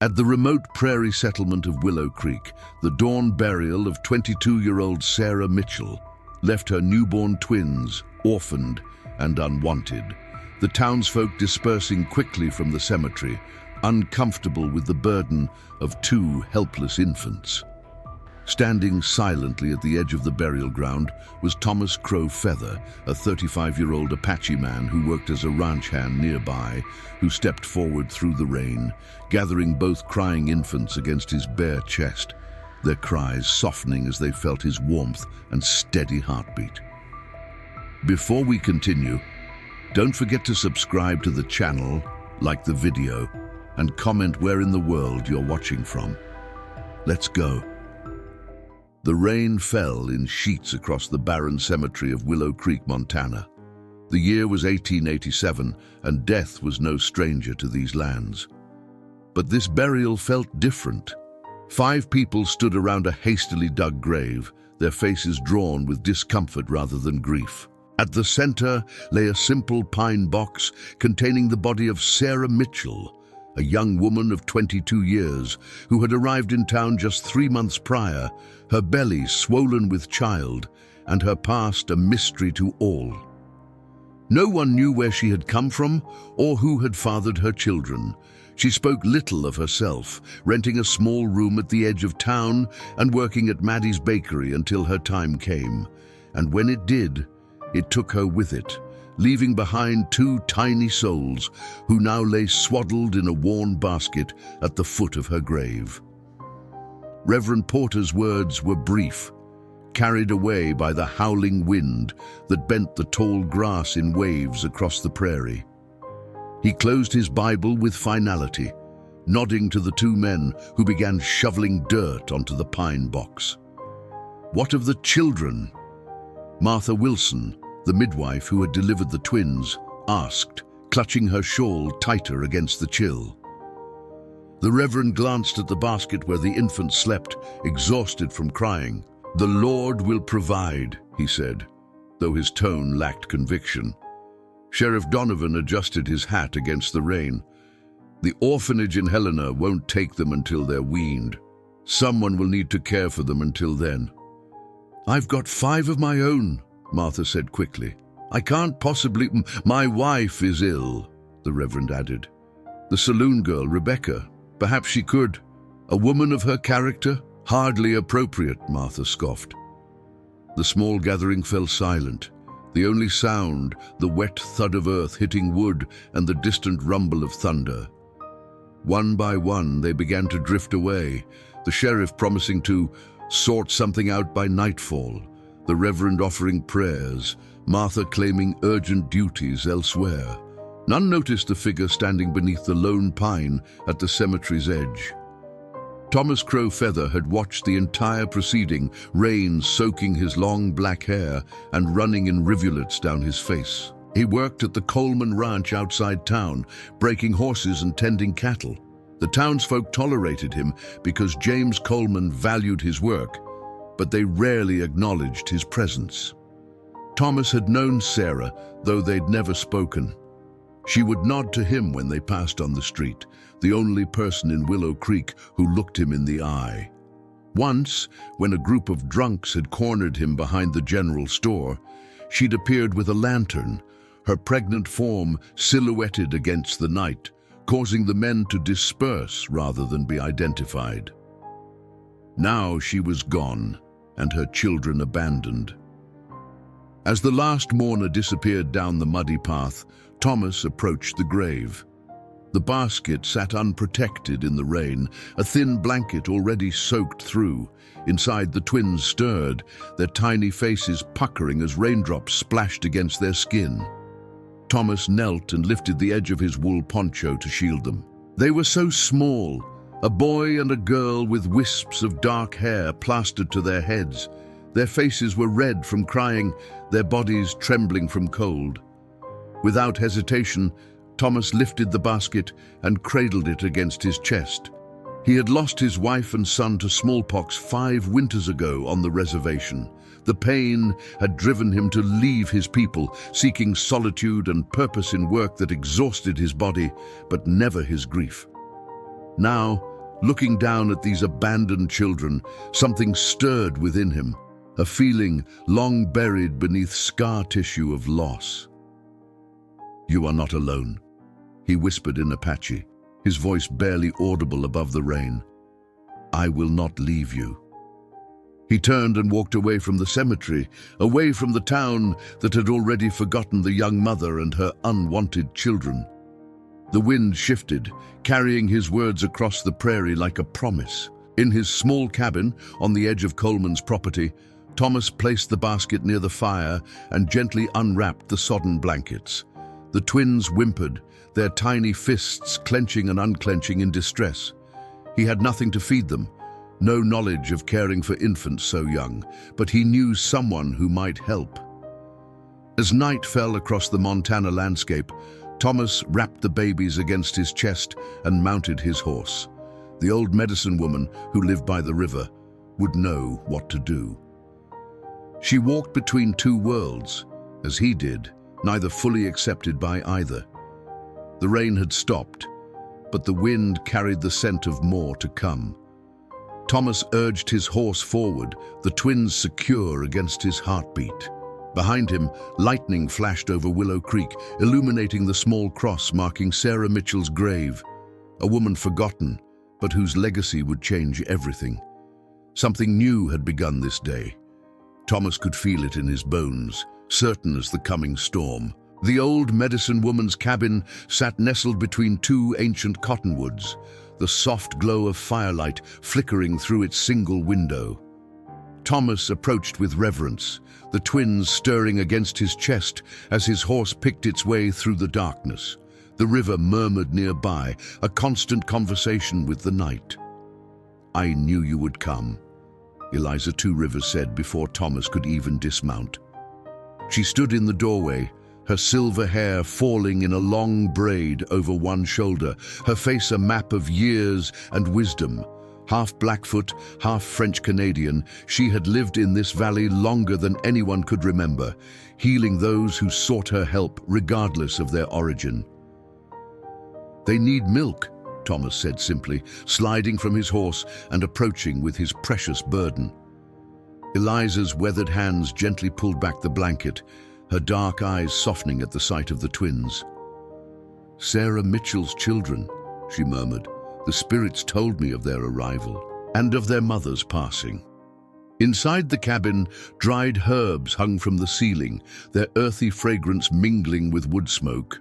At the remote prairie settlement of Willow Creek, the dawn burial of 22-year-old Sarah Mitchell left her newborn twins orphaned and unwanted, the townsfolk dispersing quickly from the cemetery, uncomfortable with the burden of two helpless infants. Standing silently at the edge of the burial ground was Thomas Crow Feather, a 35-year-old Apache man who worked as a ranch hand nearby, who stepped forward through the rain, gathering both crying infants against his bare chest, their cries softening as they felt his warmth and steady heartbeat. Before we continue, don't forget to subscribe to the channel, like the video, and comment where in the world you're watching from. Let's go. The rain fell in sheets across the barren cemetery of Willow Creek, Montana. The year was 1887, and death was no stranger to these lands. But this burial felt different. 5 people stood around a hastily dug grave, their faces drawn with discomfort rather than grief. At the center lay a simple pine box containing the body of Sarah Mitchell, a young woman of 22 years who had arrived in town just 3 months prior, her belly swollen with child and her past a mystery to all. No one knew where she had come from or who had fathered her children. She spoke little of herself, renting a small room at the edge of town and working at Maddie's bakery until her time came. And when it did, it took her with it, leaving behind 2 tiny souls who now lay swaddled in a worn basket at the foot of her grave. Reverend Porter's words were brief, carried away by the howling wind that bent the tall grass in waves across the prairie. He closed his Bible with finality, nodding to the 2 men who began shoveling dirt onto the pine box. What of the children? Martha Wilson, the midwife who had delivered the twins, asked, clutching her shawl tighter against the chill. The Reverend glanced at the basket where the infant slept, exhausted from crying. "The Lord will provide," he said, though his tone lacked conviction. Sheriff Donovan adjusted his hat against the rain. "The orphanage in Helena won't take them until they're weaned. Someone will need to care for them until then." "I've got 5 of my own," Martha said quickly. "I can't possibly—" "My wife is ill," the Reverend added. "The saloon girl, Rebecca. Perhaps she could. A woman of her character? Hardly appropriate," Martha scoffed. The small gathering fell silent. The only sound, the wet thud of earth hitting wood and the distant rumble of thunder. One by one, they began to drift away, the sheriff promising to sort something out by nightfall, the Reverend offering prayers, Martha claiming urgent duties elsewhere. None noticed the figure standing beneath the lone pine at the cemetery's edge. Thomas Crow Feather had watched the entire proceeding, rain soaking his long black hair and running in rivulets down his face. He worked at the Coleman Ranch outside town, breaking horses and tending cattle. The townsfolk tolerated him because James Coleman valued his work, but they rarely acknowledged his presence. Thomas had known Sarah, though they'd never spoken. She would nod to him when they passed on the street, the only person in Willow Creek who looked him in the eye. Once, when a group of drunks had cornered him behind the general store, she'd appeared with a lantern, her pregnant form silhouetted against the night, causing the men to disperse rather than be identified. Now she was gone, and her children abandoned. As the last mourner disappeared down the muddy path, Thomas approached the grave. The basket sat unprotected in the rain, a thin blanket already soaked through. Inside, the twins stirred, their tiny faces puckering as raindrops splashed against their skin. Thomas knelt and lifted the edge of his wool poncho to shield them. They were so small, a boy and a girl with wisps of dark hair plastered to their heads. Their faces were red from crying, their bodies trembling from cold. Without hesitation, Thomas lifted the basket and cradled it against his chest. He had lost his wife and son to smallpox 5 winters ago on the reservation. The pain had driven him to leave his people, seeking solitude and purpose in work that exhausted his body, but never his grief. Now, Looking down at these abandoned children, something stirred within him, a feeling long buried beneath scar tissue of loss. "You are not alone," he whispered in Apache, his voice barely audible above the rain. "I will not leave you." He turned and walked away from the cemetery, away from the town that had already forgotten the young mother and her unwanted children. The wind shifted, carrying his words across the prairie like a promise. In his small cabin on the edge of Coleman's property, Thomas placed the basket near the fire and gently unwrapped the sodden blankets. The twins whimpered, their tiny fists clenching and unclenching in distress. He had nothing to feed them, no knowledge of caring for infants so young, but he knew someone who might help. As night fell across the Montana landscape, Thomas wrapped the babies against his chest and mounted his horse. The old medicine woman, who lived by the river, would know what to do. She walked between two worlds, as he did, neither fully accepted by either. The rain had stopped, but the wind carried the scent of more to come. Thomas urged his horse forward, the twins secure against his heartbeat. Behind him, lightning flashed over Willow Creek, illuminating the small cross marking Sarah Mitchell's grave, a woman forgotten, but whose legacy would change everything. Something new had begun this day. Thomas could feel it in his bones, certain as the coming storm. The old medicine woman's cabin sat nestled between two ancient cottonwoods, the soft glow of firelight flickering through its single window. Thomas approached with reverence, the twins stirring against his chest as his horse picked its way through the darkness. The river murmured nearby, a constant conversation with the night. "I knew you would come," Eliza Two Rivers said before Thomas could even dismount. She stood in the doorway, her silver hair falling in a long braid over one shoulder, her face a map of years and wisdom. Half Blackfoot, half French-Canadian, she had lived in this valley longer than anyone could remember, healing those who sought her help regardless of their origin. "They need milk," Thomas said simply, sliding from his horse and approaching with his precious burden. Eliza's weathered hands gently pulled back the blanket, her dark eyes softening at the sight of the twins. "Sarah Mitchell's children," she murmured. "The spirits told me of their arrival and of their mother's passing." Inside the cabin, dried herbs hung from the ceiling, their earthy fragrance mingling with wood smoke.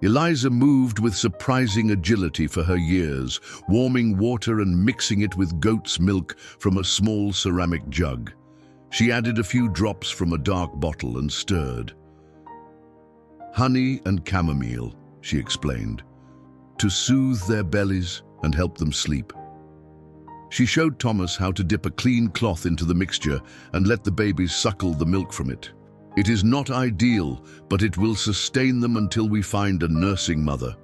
Eliza moved with surprising agility for her years, warming water and mixing it with goat's milk from a small ceramic jug. She added a few drops from a dark bottle and stirred. "Honey and chamomile," she explained, "to soothe their bellies and help them sleep." She showed Thomas how to dip a clean cloth into the mixture and let the babies suckle the milk from it. "It is not ideal, but it will sustain them until we find a nursing mother."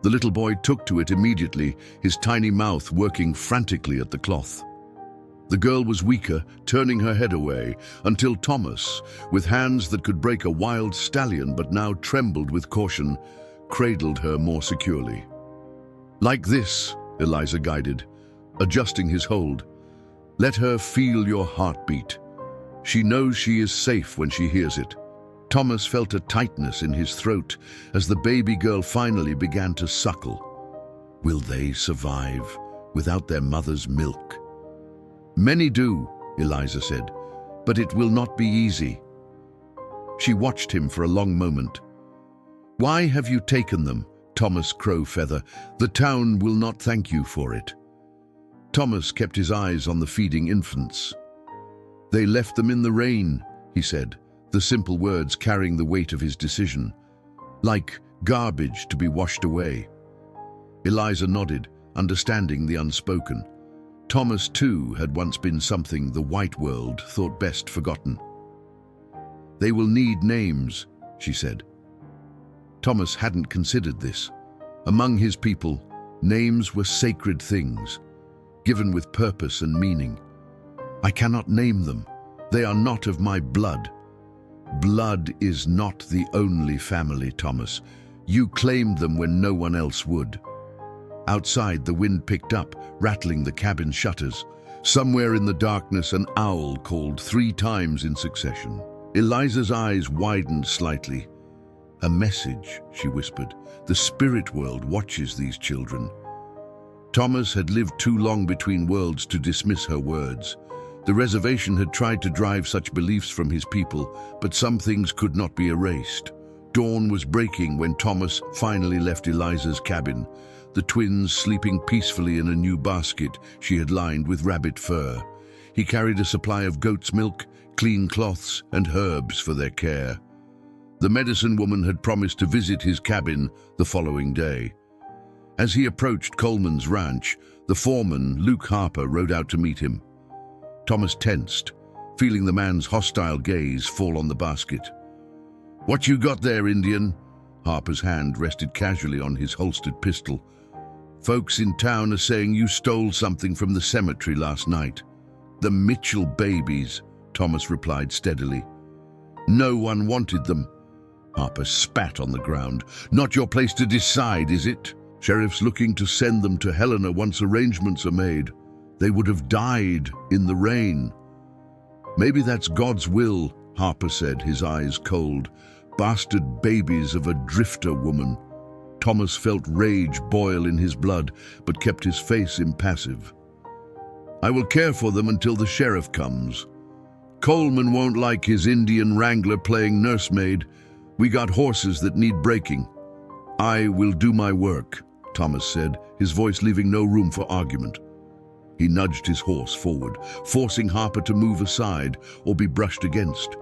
The little boy took to it immediately, his tiny mouth working frantically at the cloth. The girl was weaker, turning her head away, until Thomas, with hands that could break a wild stallion but now trembled with caution, cradled her more securely. "Like this," Eliza guided, adjusting his hold. "Let her feel your heartbeat. She knows she is safe when she hears it." Thomas felt a tightness in his throat as the baby girl finally began to suckle. Will they survive without their mother's milk? "Many do," Eliza said, "but it will not be easy." She watched him for a long moment. "Why have you taken them, Thomas Crowfeather? The town will not thank you for it." Thomas kept his eyes on the feeding infants. "They left them in the rain," he said, the simple words carrying the weight of his decision. "Like garbage to be washed away." Eliza nodded, understanding the unspoken. Thomas, too, had once been something the white world thought best forgotten. "They will need names," she said. Thomas hadn't considered this. Among his people, names were sacred things, given with purpose and meaning. "I cannot name them. They are not of my blood." "Blood is not the only family, Thomas. You claimed them when no one else would." Outside, the wind picked up, rattling the cabin shutters. Somewhere in the darkness, an owl called 3 times in succession. Eliza's eyes widened slightly. "A message," she whispered. "The spirit world watches these children." Thomas had lived too long between worlds to dismiss her words. The reservation had tried to drive such beliefs from his people, but some things could not be erased. Dawn was breaking when Thomas finally left Eliza's cabin, the twins sleeping peacefully in a new basket she had lined with rabbit fur. He carried a supply of goat's milk, clean cloths, and herbs for their care. The medicine woman had promised to visit his cabin the following day. As he approached Coleman's ranch, the foreman, Luke Harper, rode out to meet him. Thomas tensed, feeling the man's hostile gaze fall on the basket. "What you got there, Indian?" Harper's hand rested casually on his holstered pistol. "Folks in town are saying you stole something from the cemetery last night." "The Mitchell babies," Thomas replied steadily. "No one wanted them." Harper spat on the ground. "Not your place to decide, is it? Sheriff's looking to send them to Helena once arrangements are made. They would have died in the rain." "Maybe that's God's will," Harper said, his eyes cold. "Bastard babies of a drifter woman." Thomas felt rage boil in his blood, but kept his face impassive. "I will care for them until the sheriff comes. Coleman won't like his Indian wrangler playing nursemaid. We got horses that need breaking." "I will do my work," Thomas said, his voice leaving no room for argument. He nudged his horse forward, forcing Harper to move aside or be brushed against.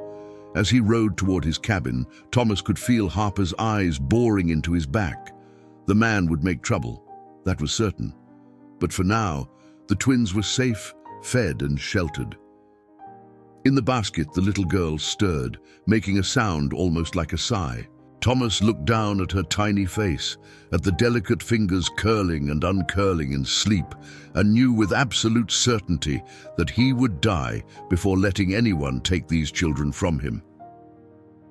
As he rode toward his cabin, Thomas could feel Harper's eyes boring into his back. The man would make trouble, that was certain. But for now, the twins were safe, fed and sheltered. In the basket, the little girl stirred, making a sound almost like a sigh. Thomas looked down at her tiny face, at the delicate fingers curling and uncurling in sleep, and knew with absolute certainty that he would die before letting anyone take these children from him.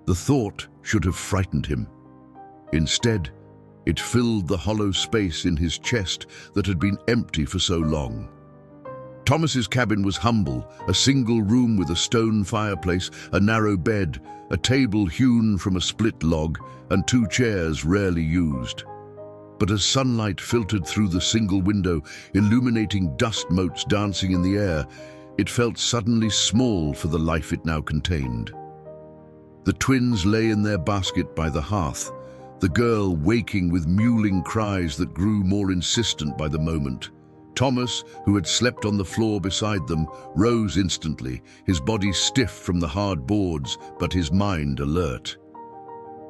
The thought should have frightened him. Instead, it filled the hollow space in his chest that had been empty for so long. Thomas's cabin was humble, a single room with a stone fireplace, a narrow bed, a table hewn from a split log, and 2 chairs rarely used. But as sunlight filtered through the single window, illuminating dust motes dancing in the air, it felt suddenly small for the life it now contained. The twins lay in their basket by the hearth, the girl waking with mewling cries that grew more insistent by the moment. Thomas, who had slept on the floor beside them, rose instantly, his body stiff from the hard boards, but his mind alert.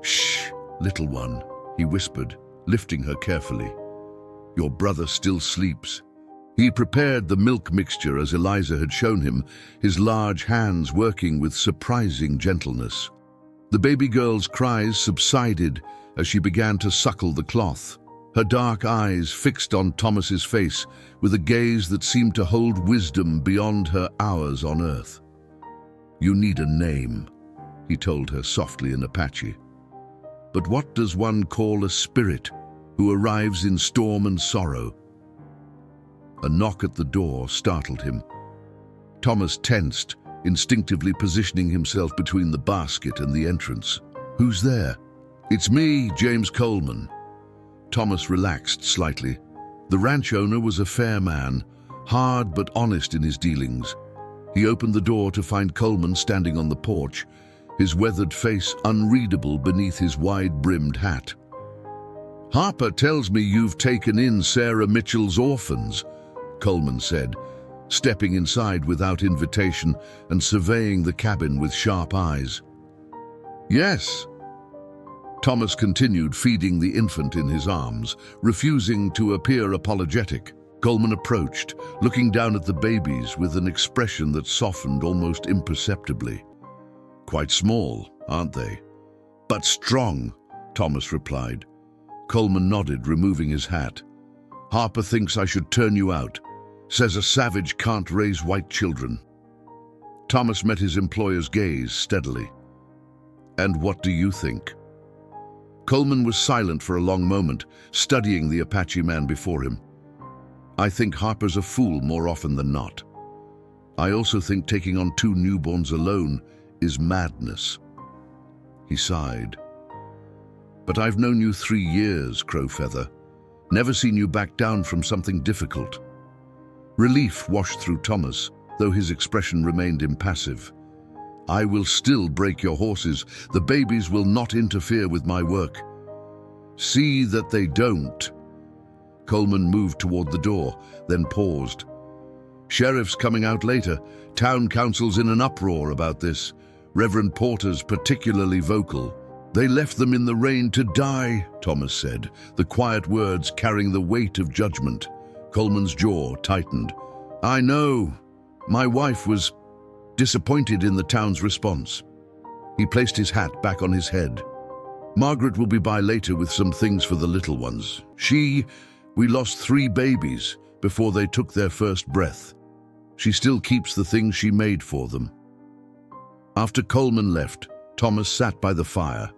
"Shh, little one," he whispered, lifting her carefully. "Your brother still sleeps." He prepared the milk mixture as Eliza had shown him, his large hands working with surprising gentleness. The baby girl's cries subsided as she began to suckle the cloth, her dark eyes fixed on Thomas's face with a gaze that seemed to hold wisdom beyond her hours on Earth. "You need a name," he told her softly in Apache. "But what does one call a spirit who arrives in storm and sorrow?" A knock at the door startled him. Thomas tensed, instinctively positioning himself between the basket and the entrance. "Who's there?" "It's me, James Coleman." Thomas relaxed slightly. The ranch owner was a fair man, hard but honest in his dealings. He opened the door to find Coleman standing on the porch, his weathered face unreadable beneath his wide-brimmed hat. "Harper tells me you've taken in Sarah Mitchell's orphans," Coleman said, stepping inside without invitation and surveying the cabin with sharp eyes. "Yes." Thomas continued feeding the infant in his arms, refusing to appear apologetic. Coleman approached, looking down at the babies with an expression that softened almost imperceptibly. "Quite small, aren't they?" "But strong," Thomas replied. Coleman nodded, removing his hat. "Harper thinks I should turn you out. Says a savage can't raise white children." Thomas met his employer's gaze steadily. "And what do you think?" Coleman was silent for a long moment, studying the Apache man before him. "I think Harper's a fool more often than not. I also think taking on 2 newborns alone is madness." He sighed. "But I've known you 3 years, Crowfeather. Never seen you back down from something difficult." Relief washed through Thomas, though his expression remained impassive. "I will still break your horses. The babies will not interfere with my work." "See that they don't." Coleman moved toward the door, then paused. "Sheriff's coming out later. Town council's in an uproar about this. Reverend Porter's particularly vocal." "They left them in the rain to die," Thomas said, the quiet words carrying the weight of judgment. Coleman's jaw tightened. "I know. My wife was disappointed in the town's response." He placed his hat back on his head. "Margaret will be by later with some things for the little ones. We lost 3 babies before they took their first breath. She still keeps the things she made for them." After Coleman left, Thomas sat by the fire,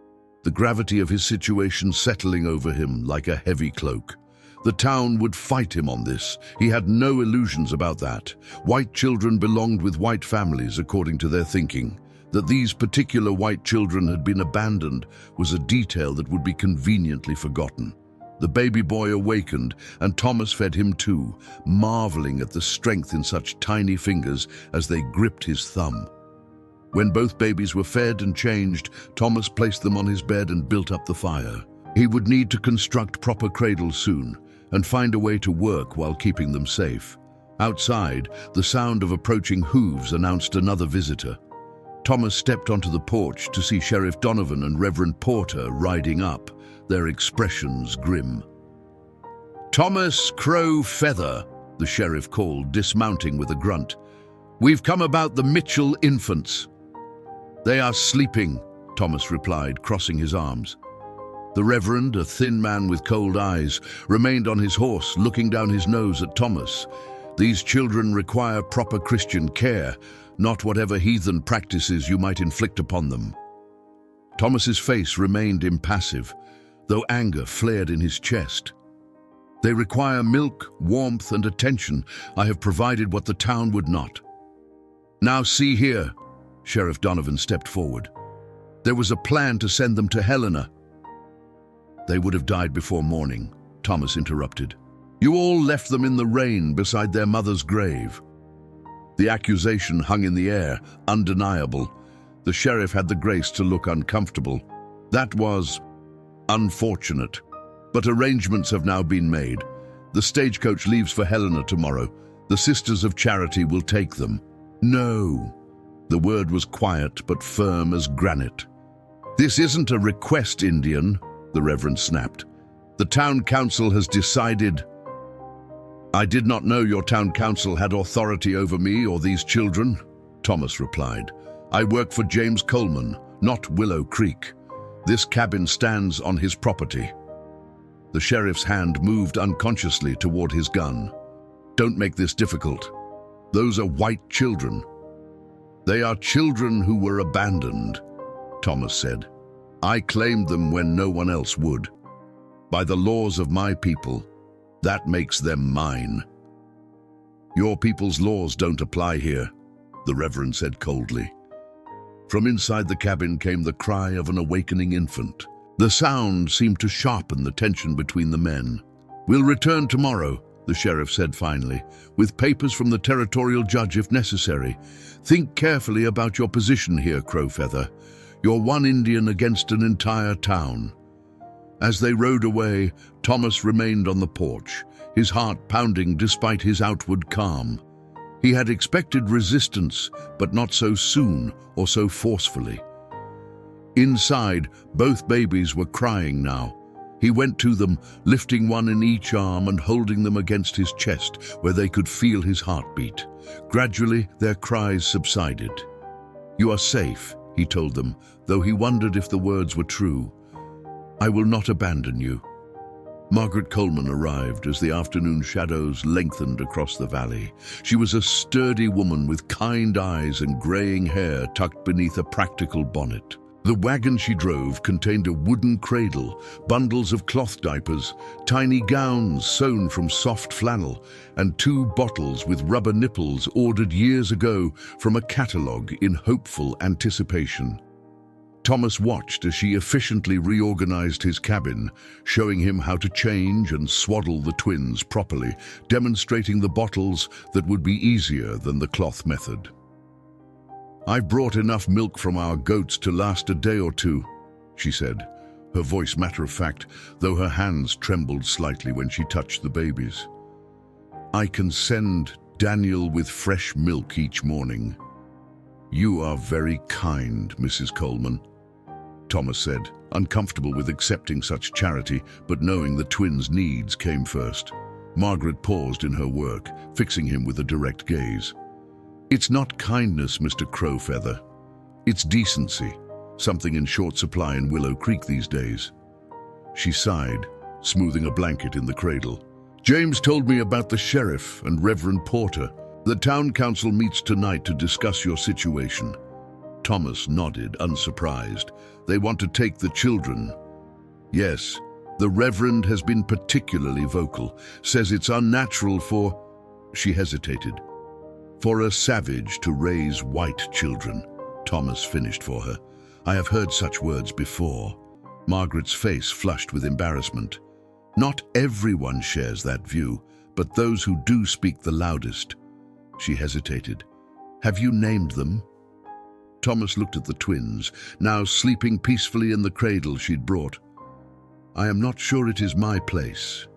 the gravity of his situation settling over him like a heavy cloak. The town would fight him on this. He had no illusions about that. White children belonged with white families, according to their thinking. That these particular white children had been abandoned was a detail that would be conveniently forgotten. The baby boy awakened, and Thomas fed him too, marveling at the strength in such tiny fingers as they gripped his thumb. When both babies were fed and changed, Thomas placed them on his bed and built up the fire. He would need to construct proper cradles soon, and find a way to work while keeping them safe. Outside, the sound of approaching hooves announced another visitor. Thomas stepped onto the porch to see Sheriff Donovan and Reverend Porter riding up, their expressions grim. "Thomas Crowfeather," the sheriff called, dismounting with a grunt. "We've come about the Mitchell infants." "They are sleeping," Thomas replied, crossing his arms. The Reverend, a thin man with cold eyes, remained on his horse, looking down his nose at Thomas. "These children require proper Christian care, not whatever heathen practices you might inflict upon them." Thomas's face remained impassive, though anger flared in his chest. "They require milk, warmth, and attention. I have provided what the town would not." "Now see here," Sheriff Donovan stepped forward. "There was a plan to send them to Helena." "They would have died before morning," Thomas interrupted. "You all left them in the rain beside their mother's grave." The accusation hung in the air, undeniable. The sheriff had the grace to look uncomfortable. "That was unfortunate, but arrangements have now been made. The stagecoach leaves for Helena tomorrow. The Sisters of Charity will take them." "No." The word was quiet but firm as granite. "This isn't a request, Indian," the Reverend snapped. "The town council has decided." "I did not know your town council had authority over me or these children," Thomas replied. "I work for James Coleman, not Willow Creek. This cabin stands on his property." The sheriff's hand moved unconsciously toward his gun. "Don't make this difficult. Those are white children." "They are children who were abandoned," Thomas said. "I claimed them when no one else would. By the laws of my people, that makes them mine." "Your people's laws don't apply here," the Reverend said coldly. From inside the cabin came the cry of an awakening infant. The sound seemed to sharpen the tension between the men. "We'll return tomorrow," the sheriff said finally, "with papers from the territorial judge if necessary. Think carefully about your position here, Crowfeather. You're one Indian against an entire town." As they rode away, Thomas remained on the porch, his heart pounding despite his outward calm. He had expected resistance, but not so soon or so forcefully. Inside, both babies were crying now. He went to them, lifting one in each arm and holding them against his chest where they could feel his heartbeat. Gradually, their cries subsided. "You are safe," he told them, though he wondered if the words were true. "I will not abandon you." Margaret Coleman arrived as the afternoon shadows lengthened across the valley. She was a sturdy woman with kind eyes and graying hair tucked beneath a practical bonnet. The wagon she drove contained a wooden cradle, bundles of cloth diapers, tiny gowns sewn from soft flannel, and 2 bottles with rubber nipples ordered years ago from a catalogue in hopeful anticipation. Thomas watched as she efficiently reorganized his cabin, showing him how to change and swaddle the twins properly, demonstrating the bottles that would be easier than the cloth method. "I've brought enough milk from our goats to last a day or 2, she said, her voice matter-of-fact, though her hands trembled slightly when she touched the babies. "I can send Daniel with fresh milk each morning." "You are very kind, Mrs. Coleman," Thomas said, uncomfortable with accepting such charity, but knowing the twins' needs came first. Margaret paused in her work, fixing him with a direct gaze. "It's not kindness, Mr. Crowfeather. It's decency, something in short supply in Willow Creek these days." She sighed, smoothing a blanket in the cradle. "James told me about the sheriff and Reverend Porter. The town council meets tonight to discuss your situation." Thomas nodded, unsurprised. "They want to take the children." "Yes, the Reverend has been particularly vocal, says it's unnatural for—" She hesitated. "For a savage to raise white children," Thomas finished for her. "I have heard such words before." Margaret's face flushed with embarrassment. "Not everyone shares that view, but those who do speak the loudest." She hesitated. "Have you named them?" Thomas looked at the twins, now sleeping peacefully in the cradle she'd brought. "I am not sure it is my place."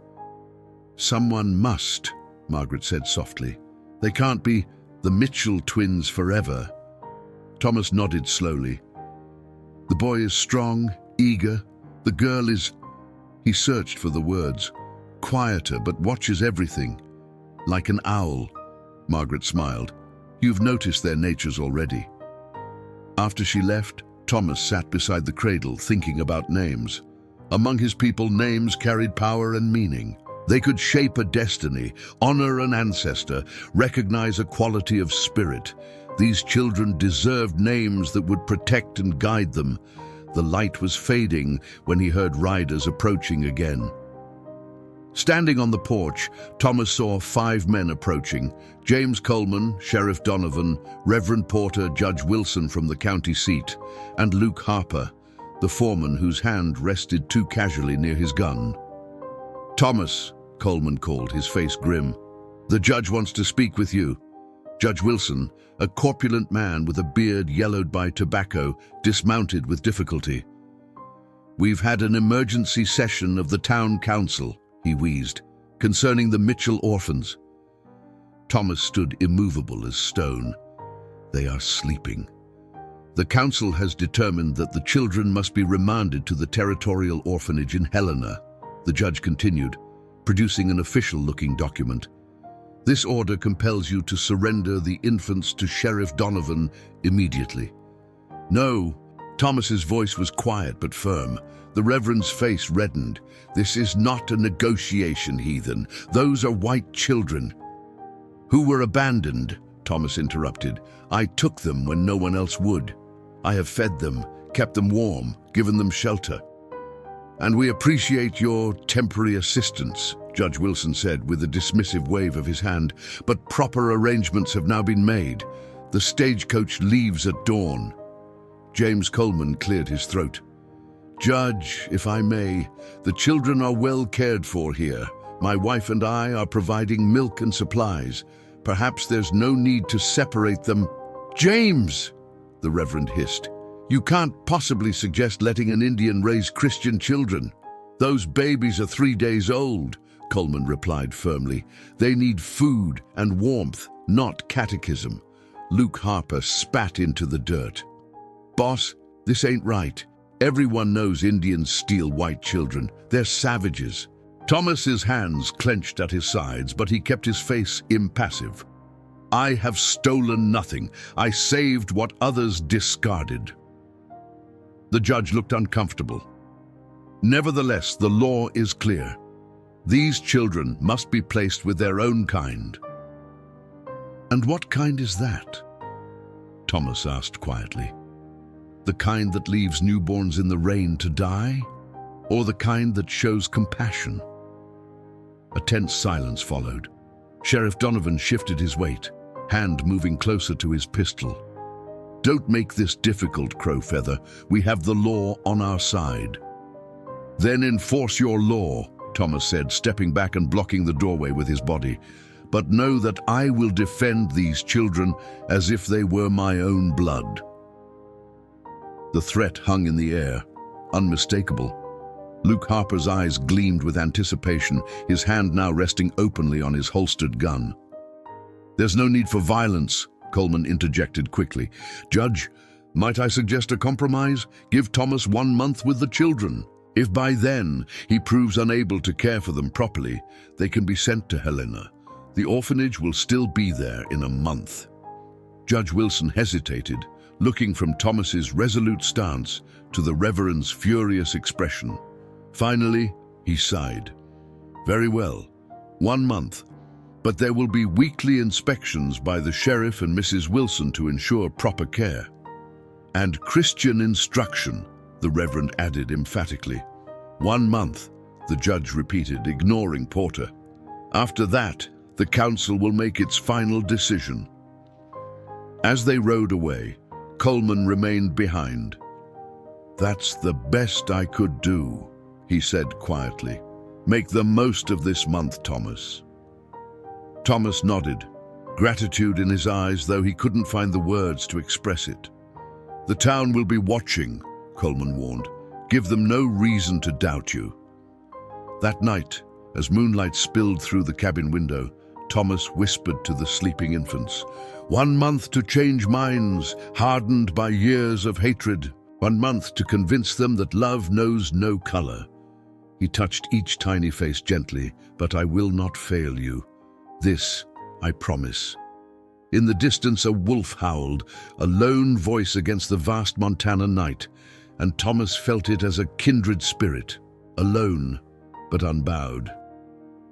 "Someone must," Margaret said softly. "They can't be the Mitchell twins forever." Thomas nodded slowly. "The boy is strong, eager. The girl is—" He searched for the words. "Quieter, but watches everything. Like an owl." Margaret smiled. "You've noticed their natures already." After she left, Thomas sat beside the cradle, thinking about names. Among his people, names carried power and meaning. They could shape a destiny, honor an ancestor, recognize a quality of spirit. These children deserved names that would protect and guide them. The light was fading when he heard riders approaching again. Standing on the porch, Thomas saw 5 men approaching: James Coleman, Sheriff Donovan, Reverend Porter, Judge Wilson from the county seat, and Luke Harper, the foreman whose hand rested too casually near his gun. "Thomas," Coleman called, his face grim. "The judge wants to speak with you." Judge Wilson, a corpulent man with a beard yellowed by tobacco, dismounted with difficulty. "We've had an emergency session of the town council," he wheezed, "concerning the Mitchell orphans." Thomas stood immovable as stone. "They are sleeping. The council has determined that the children must be remanded to the territorial orphanage in Helena," the judge continued, producing an official-looking document. "This order compels you to surrender the infants to Sheriff Donovan immediately." "No." Thomas's voice was quiet but firm. The Reverend's face reddened. "This is not a negotiation, heathen. Those are white children." "Who were abandoned," Thomas interrupted. "I took them when no one else would. I have fed them, kept them warm, given them shelter." "And we appreciate your temporary assistance," Judge Wilson said with a dismissive wave of his hand. "But proper arrangements have now been made. The stagecoach leaves at dawn." James Coleman cleared his throat. "Judge, if I may, the children are well cared for here. My wife and I are providing milk and supplies. Perhaps there's no need to separate them." "James!" the Reverend hissed. "You can't possibly suggest letting an Indian raise Christian children." "Those babies are 3 days old," Coleman replied firmly. "They need food and warmth, not catechism." Luke Harper spat into the dirt. "Boss, this ain't right. Everyone knows Indians steal white children. They're savages." Thomas's hands clenched at his sides, but he kept his face impassive. "I have stolen nothing. I saved what others discarded." The judge looked uncomfortable. "Nevertheless, the law is clear. These children must be placed with their own kind." "And what kind is that?" Thomas asked quietly. The kind that leaves newborns in the rain to die? Or the kind that shows compassion? A tense silence followed. Sheriff Donovan shifted his weight, hand moving closer to his pistol. "Don't make this difficult, Crowfeather. We have the law on our side." "Then enforce your law," Thomas said, stepping back and blocking the doorway with his body. "But know that I will defend these children as if they were my own blood." The threat hung in the air, unmistakable. Luke Harper's eyes gleamed with anticipation, his hand now resting openly on his holstered gun. "There's no need for violence," Coleman interjected quickly. "Judge, might I suggest a compromise? Give Thomas 1 month with the children. If by then he proves unable to care for them properly, they can be sent to Helena. The orphanage will still be there in a month." Judge Wilson hesitated, looking from Thomas's resolute stance to the Reverend's furious expression. Finally, he sighed. "Very well, 1 month. But there will be weekly inspections by the sheriff and Mrs. Wilson to ensure proper care. And Christian instruction," the Reverend added emphatically. 1 month, the judge repeated, ignoring Porter. "After that, the council will make its final decision." As they rode away, Coleman remained behind. "That's the best I could do," he said quietly. "Make the most of this month, Thomas." Thomas nodded, gratitude in his eyes, though he couldn't find the words to express it. "The town will be watching," Coleman warned. "Give them no reason to doubt you." That night, as moonlight spilled through the cabin window, Thomas whispered to the sleeping infants, "1 month to change minds, hardened by years of hatred. 1 month to convince them that love knows no color." He touched each tiny face gently. "But I will not fail you. This, I promise." In the distance, a wolf howled, a lone voice against the vast Montana night, and Thomas felt it as a kindred spirit, alone but unbowed.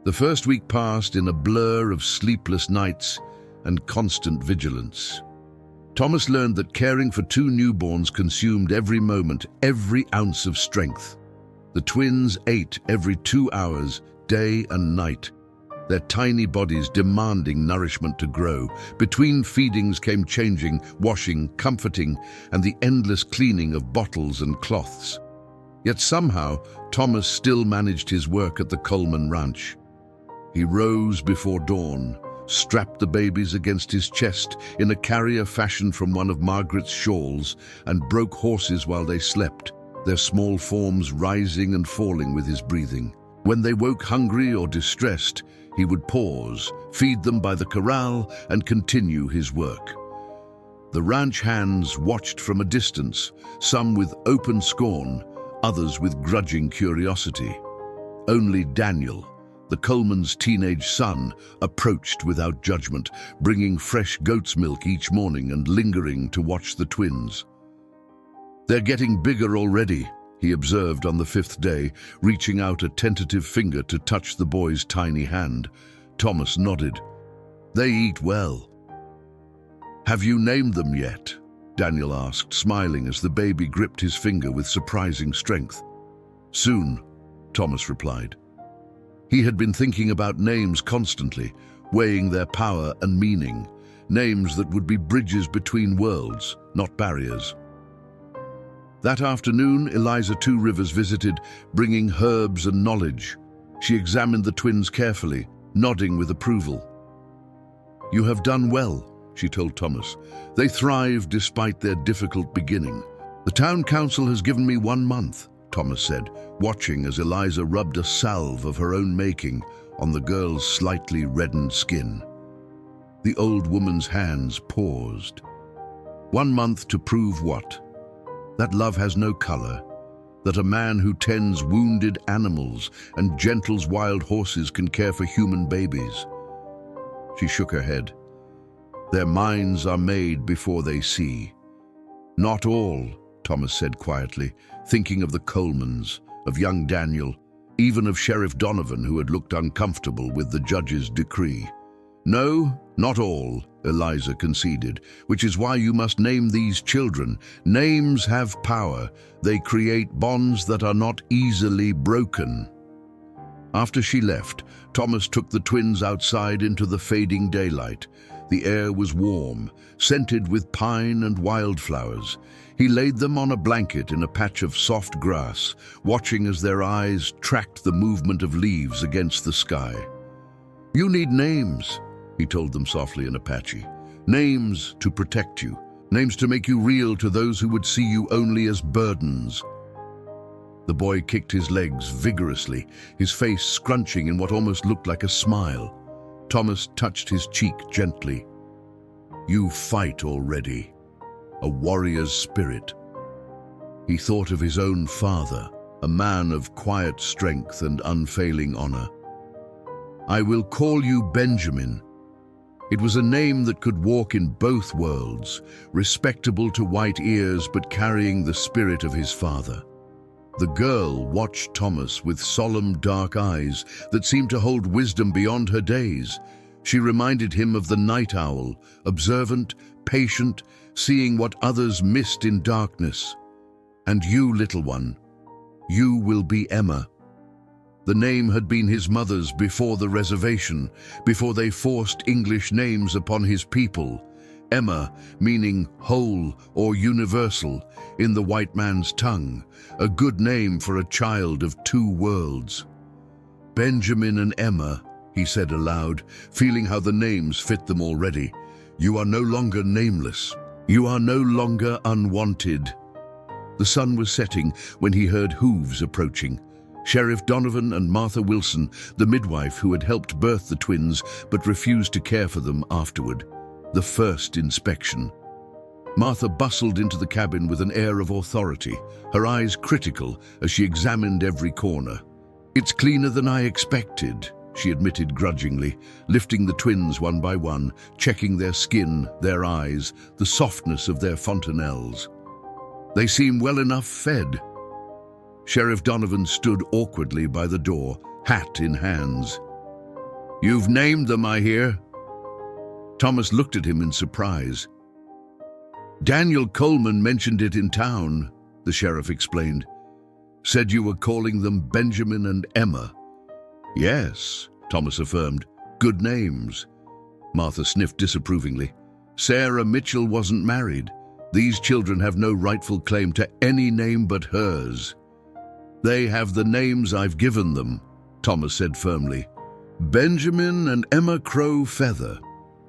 The first week passed in a blur of sleepless nights and constant vigilance. Thomas learned that caring for 2 newborns consumed every moment, every ounce of strength. The twins ate every 2 hours, day and night, their tiny bodies demanding nourishment to grow. Between feedings came changing, washing, comforting, and the endless cleaning of bottles and cloths. Yet somehow, Thomas still managed his work at the Coleman Ranch. He rose before dawn, strapped the babies against his chest in a carrier fashioned from one of Margaret's shawls, and broke horses while they slept, their small forms rising and falling with his breathing. When they woke hungry or distressed, he would pause, feed them by the corral, and continue his work. The ranch hands watched from a distance, some with open scorn, others with grudging curiosity. Only Daniel, the Coleman's teenage son, approached without judgment, bringing fresh goat's milk each morning and lingering to watch the twins. "They're getting bigger already," he observed on the 5th day, reaching out a tentative finger to touch the boy's tiny hand. Thomas nodded. "They eat well." "Have you named them yet?" Daniel asked, smiling as the baby gripped his finger with surprising strength. "Soon," Thomas replied. He had been thinking about names constantly, weighing their power and meaning, names that would be bridges between worlds, not barriers. That afternoon, Eliza Two Rivers visited, bringing herbs and knowledge. She examined the twins carefully, nodding with approval. "You have done well," she told Thomas. "They thrive despite their difficult beginning." "The town council has given me 1 month," Thomas said, watching as Eliza rubbed a salve of her own making on the girl's slightly reddened skin. The old woman's hands paused. 1 month to prove what? That love has no color, that a man who tends wounded animals and gentles wild horses can care for human babies. She shook her head. "Their minds are made before they see." "Not all," Thomas said quietly, thinking of the Colemans, of young Daniel, even of Sheriff Donovan, who had looked uncomfortable with the judge's decree. "No, Not all, Eliza conceded, which is why you must name these children. Names have power. They create bonds that are not easily broken. After she left, Thomas took the twins outside into the fading daylight. The air was warm, scented with pine and wildflowers. He laid them on a blanket in a patch of soft grass, watching as their eyes tracked the movement of leaves against the sky. "You need names," he told them softly in Apache. "Names to protect you. Names to make you real to those who would see you only as burdens." The boy kicked his legs vigorously, his face scrunching in what almost looked like a smile. Thomas touched his cheek gently. "You fight already. A warrior's spirit." He thought of his own father, a man of quiet strength and unfailing honor. "I will call you Benjamin." It was a name that could walk in both worlds, respectable to white ears but carrying the spirit of his father. The girl watched Thomas with solemn dark eyes that seemed to hold wisdom beyond her days. She reminded him of the night owl, observant, patient, seeing what others missed in darkness. "And you, little one, you will be Emma." The name had been his mother's before the reservation, before they forced English names upon his people. Emma, meaning whole or universal in the white man's tongue, a good name for a child of two worlds. "Benjamin and Emma," he said aloud, feeling how the names fit them already. "You are no longer nameless. You are no longer unwanted." The sun was setting when he heard hooves approaching. Sheriff Donovan and Martha Wilson, the midwife who had helped birth the twins but refused to care for them afterward. The first inspection. Martha bustled into the cabin with an air of authority, her eyes critical as she examined every corner. "It's cleaner than I expected," she admitted grudgingly, lifting the twins one by one, checking their skin, their eyes, the softness of their fontanelles. "They seem well enough fed." Sheriff Donovan stood awkwardly by the door, hat in hands. "You've named them, I hear." Thomas looked at him in surprise. "Daniel Coleman mentioned it in town," the sheriff explained. "Said you were calling them Benjamin and Emma." "Yes," Thomas affirmed. "Good names." Martha sniffed disapprovingly. "Sarah Mitchell wasn't married. These children have no rightful claim to any name but hers." "They have the names I've given them," Thomas said firmly. "Benjamin and Emma Crow Feather."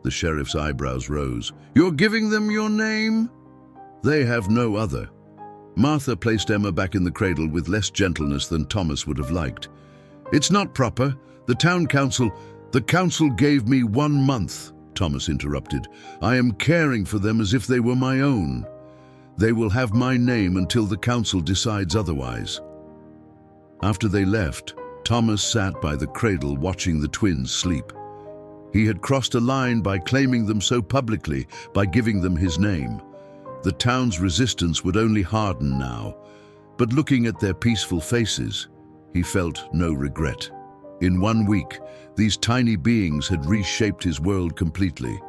The sheriff's eyebrows rose. "You're giving them your name?" "They have no other." Martha placed Emma back in the cradle with less gentleness than Thomas would have liked. "It's not proper. The council gave me 1 month," Thomas interrupted. "I am caring for them as if they were my own. They will have my name until the council decides otherwise." After they left, Thomas sat by the cradle watching the twins sleep. He had crossed a line by claiming them so publicly, by giving them his name. The town's resistance would only harden now, but looking at their peaceful faces, he felt no regret. In 1 week, these tiny beings had reshaped his world completely.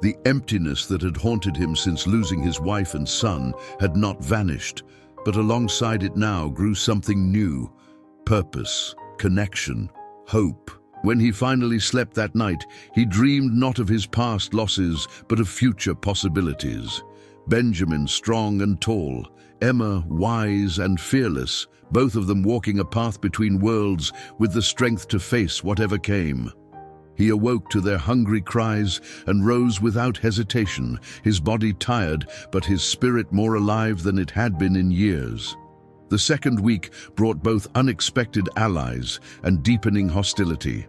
The emptiness that had haunted him since losing his wife and son had not vanished, but alongside it now grew something new: purpose, connection, hope. When he finally slept that night, he dreamed not of his past losses, but of future possibilities. Benjamin strong and tall, Emma wise and fearless, both of them walking a path between worlds with the strength to face whatever came. He awoke to their hungry cries and rose without hesitation, his body tired, but his spirit more alive than it had been in years. The second week brought both unexpected allies and deepening hostility.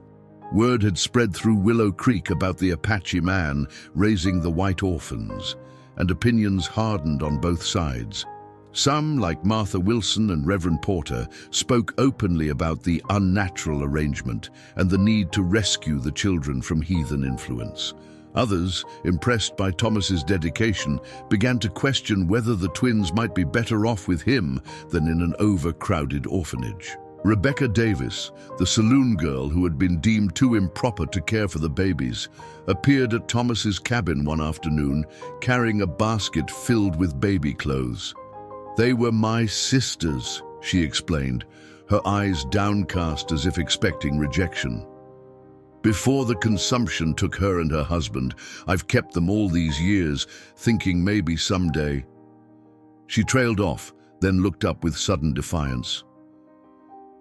Word had spread through Willow Creek about the Apache man raising the white orphans, and opinions hardened on both sides. Some, like Martha Wilson and Reverend Porter, spoke openly about the unnatural arrangement and the need to rescue the children from heathen influence. Others, impressed by Thomas's dedication, began to question whether the twins might be better off with him than in an overcrowded orphanage. Rebecca Davis, the saloon girl who had been deemed too improper to care for the babies, appeared at Thomas's cabin one afternoon carrying a basket filled with baby clothes. "They were my sisters," she explained, her eyes downcast as if expecting rejection. "Before the consumption took her and her husband, I've kept them all these years, thinking maybe someday." She trailed off, then looked up with sudden defiance.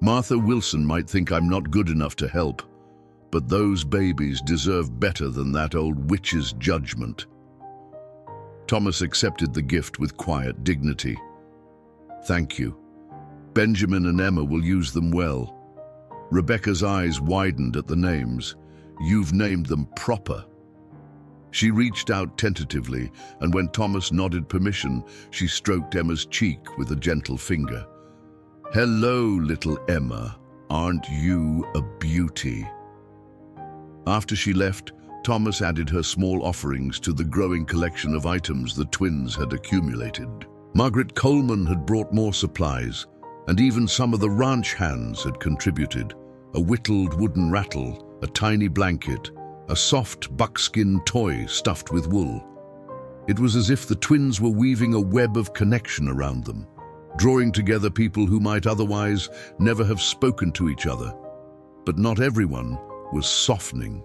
"Martha Wilson might think I'm not good enough to help, but those babies deserve better than that old witch's judgment." Thomas accepted the gift with quiet dignity. "Thank you. Benjamin and Emma will use them well." Rebecca's eyes widened at the names. "You've named them proper." She reached out tentatively, and when Thomas nodded permission, she stroked Emma's cheek with a gentle finger. "Hello, little Emma. Aren't you a beauty?" After she left, Thomas added her small offerings to the growing collection of items the twins had accumulated. Margaret Coleman had brought more supplies, and even some of the ranch hands had contributed. A whittled wooden rattle, a tiny blanket, a soft buckskin toy stuffed with wool. It was as if the twins were weaving a web of connection around them, drawing together people who might otherwise never have spoken to each other. But not everyone was softening.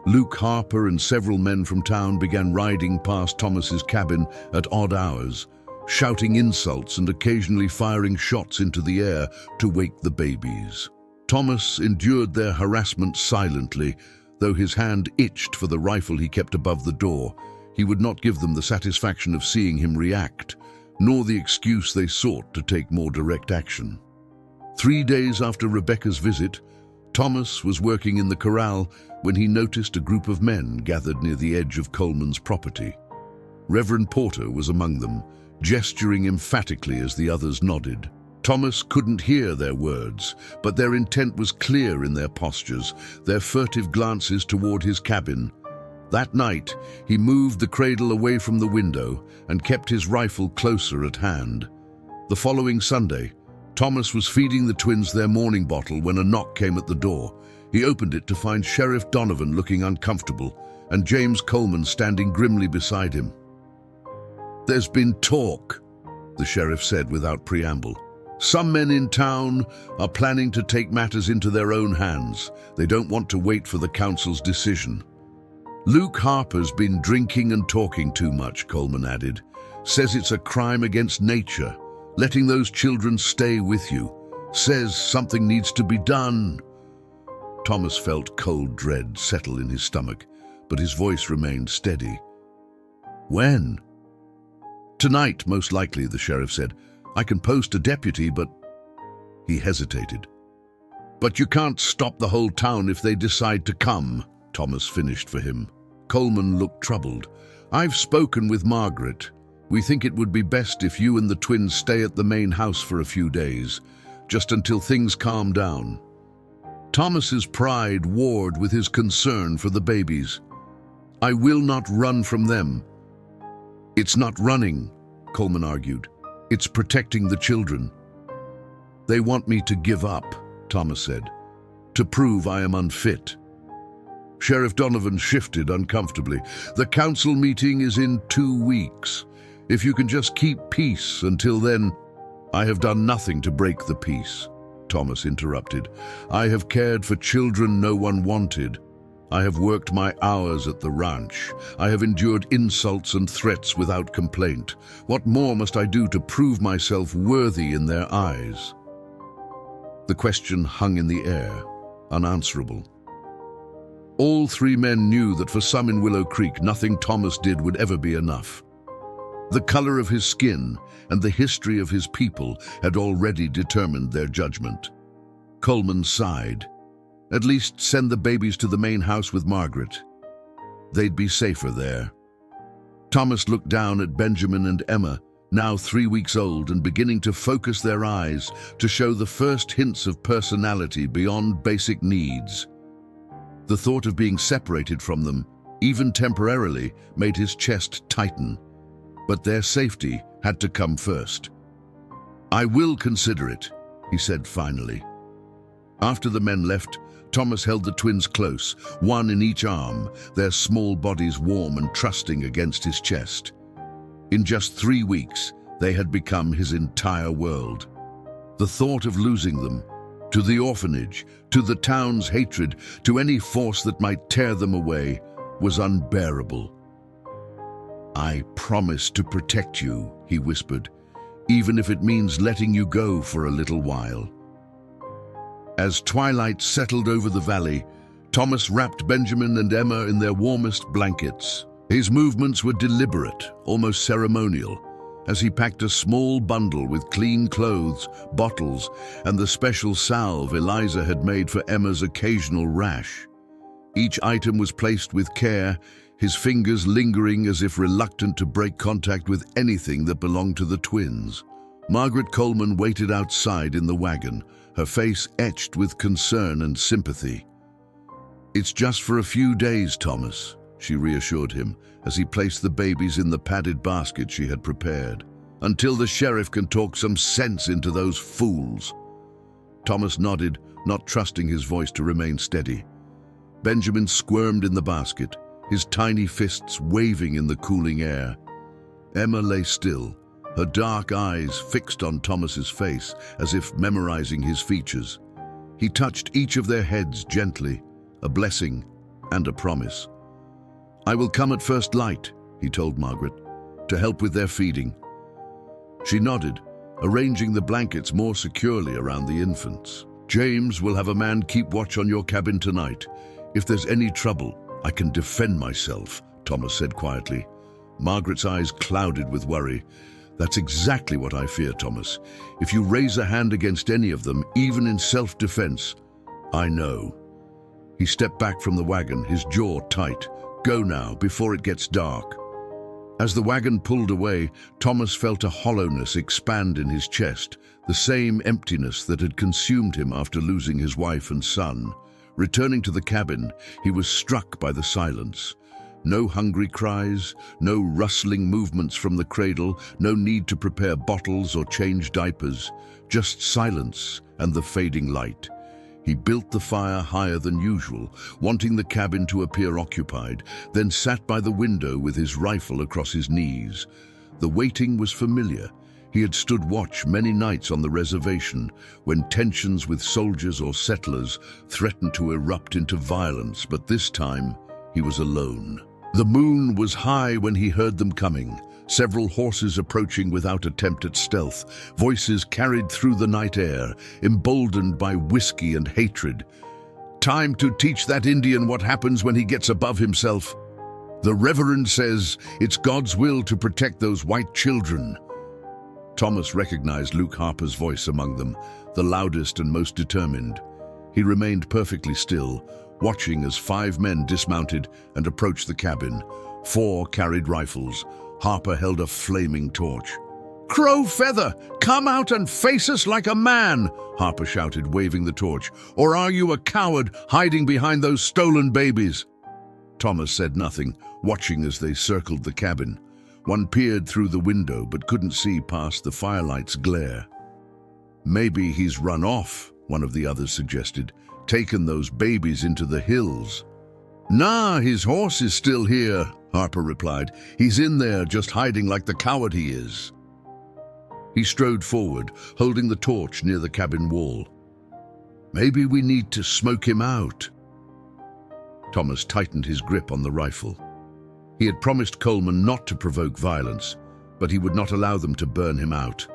Luke Harper and several men from town began riding past Thomas's cabin at odd hours, shouting insults and occasionally firing shots into the air to wake the babies. Thomas endured their harassment silently, though his hand itched for the rifle he kept above the door. He would not give them the satisfaction of seeing him react, nor the excuse they sought to take more direct action. 3 days after Rebecca's visit, Thomas was working in the corral when he noticed a group of men gathered near the edge of Coleman's property. Reverend Porter was among them, gesturing emphatically as the others nodded. Thomas couldn't hear their words, but their intent was clear in their postures, their furtive glances toward his cabin. That night, he moved the cradle away from the window and kept his rifle closer at hand. The following Sunday, Thomas was feeding the twins their morning bottle when a knock came at the door. He opened it to find Sheriff Donovan looking uncomfortable and James Coleman standing grimly beside him. "There's been talk," the sheriff said without preamble. "Some men in town are planning to take matters into their own hands. They don't want to wait for the council's decision." "Luke Harper's been drinking and talking too much," Coleman added. "Says it's a crime against nature, letting those children stay with you. Says something needs to be done." Thomas felt cold dread settle in his stomach, but his voice remained steady. "When?" "Tonight, most likely," the sheriff said. "I can post a deputy, but—" He hesitated. "But you can't stop the whole town if they decide to come," Thomas finished for him. Coleman looked troubled. "I've spoken with Margaret. We think it would be best if you and the twins stay at the main house for a few days, just until things calm down." Thomas's pride warred with his concern for the babies. "I will not run from them." "It's not running," Coleman argued. "It's protecting the children." "They want me to give up," Thomas said, "to prove I am unfit." Sheriff Donovan shifted uncomfortably. "The council meeting is in 2 weeks. If you can just keep peace until then—" "I have done nothing to break the peace," Thomas interrupted. "I have cared for children no one wanted. I have worked my hours at the ranch. I have endured insults and threats without complaint. What more must I do to prove myself worthy in their eyes?" The question hung in the air, unanswerable. All 3 men knew that for some in Willow Creek, nothing Thomas did would ever be enough. The color of his skin and the history of his people had already determined their judgment. Coleman sighed. At least send the babies to the main house with Margaret. They'd be safer there. Thomas looked down at Benjamin and Emma, now 3 weeks old and beginning to focus their eyes to show the first hints of personality beyond basic needs. The thought of being separated from them, even temporarily, made his chest tighten. But their safety had to come first. "I will consider it," he said finally. After the men left, Thomas held the twins close, one in each arm, their small bodies warm and trusting against his chest. In just 3 weeks, they had become his entire world. The thought of losing them, to the orphanage, to the town's hatred, to any force that might tear them away, was unbearable. "I promise to protect you," he whispered, "even if it means letting you go for a little while." As twilight settled over the valley, Thomas wrapped Benjamin and Emma in their warmest blankets. His movements were deliberate, almost ceremonial, as he packed a small bundle with clean clothes, bottles, and the special salve Eliza had made for Emma's occasional rash. Each item was placed with care, his fingers lingering as if reluctant to break contact with anything that belonged to the twins. Margaret Coleman waited outside in the wagon, her face etched with concern and sympathy. "It's just for a few days, Thomas," she reassured him as he placed the babies in the padded basket she had prepared. "Until the sheriff can talk some sense into those fools." Thomas nodded, not trusting his voice to remain steady. Benjamin squirmed in the basket, his tiny fists waving in the cooling air. Emma lay still, her dark eyes fixed on Thomas's face, as if memorizing his features. He touched each of their heads gently, a blessing and a promise. "I will come at first light," he told Margaret, "to help with their feeding." She nodded, arranging the blankets more securely around the infants. "James will have a man keep watch on your cabin tonight. If there's any trouble, I can defend myself," Thomas said quietly. Margaret's eyes clouded with worry. "That's exactly what I fear, Thomas. If you raise a hand against any of them, even in self-defense, I know." He stepped back from the wagon, his jaw tight. "Go now, before it gets dark." As the wagon pulled away, Thomas felt a hollowness expand in his chest, the same emptiness that had consumed him after losing his wife and son. Returning to the cabin, he was struck by the silence. No hungry cries, no rustling movements from the cradle, no need to prepare bottles or change diapers, just silence and the fading light. He built the fire higher than usual, wanting the cabin to appear occupied, then sat by the window with his rifle across his knees. The waiting was familiar. He had stood watch many nights on the reservation when tensions with soldiers or settlers threatened to erupt into violence, but this time he was alone. The moon was high when he heard them coming, several horses approaching without attempt at stealth, voices carried through the night air, emboldened by whiskey and hatred. "Time to teach that Indian what happens when he gets above himself. The Reverend says it's God's will to protect those white children." Thomas recognized Luke Harper's voice among them, the loudest and most determined. He remained perfectly still, watching as 5 men dismounted and approached the cabin. 4 carried rifles. Harper held a flaming torch. "Crow Feather, come out and face us like a man!" Harper shouted, waving the torch. "Or are you a coward hiding behind those stolen babies?" Thomas said nothing, watching as they circled the cabin. One peered through the window but couldn't see past the firelight's glare. "Maybe he's run off," one of the others suggested, "taken those babies into the hills." "Nah, his horse is still here," Harper replied. "He's in there just hiding like the coward he is." He strode forward, holding the torch near the cabin wall. "Maybe we need to smoke him out." Thomas tightened his grip on the rifle. He had promised Coleman not to provoke violence, but he would not allow them to burn him out.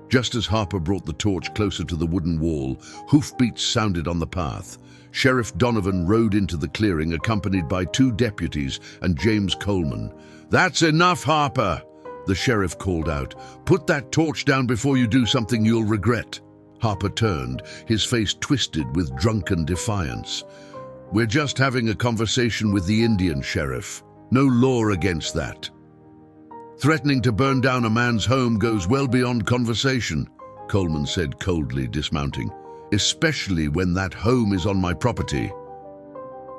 Just as Harper brought the torch closer to the wooden wall, hoofbeats sounded on the path. Sheriff Donovan rode into the clearing, accompanied by 2 deputies and James Coleman. "That's enough, Harper," the sheriff called out. "Put that torch down before you do something you'll regret." Harper turned, his face twisted with drunken defiance. "We're just having a conversation with the Indian, Sheriff. No law against that. Threatening to burn down a man's home goes well beyond conversation," Coleman said coldly, dismounting. "Especially when that home is on my property."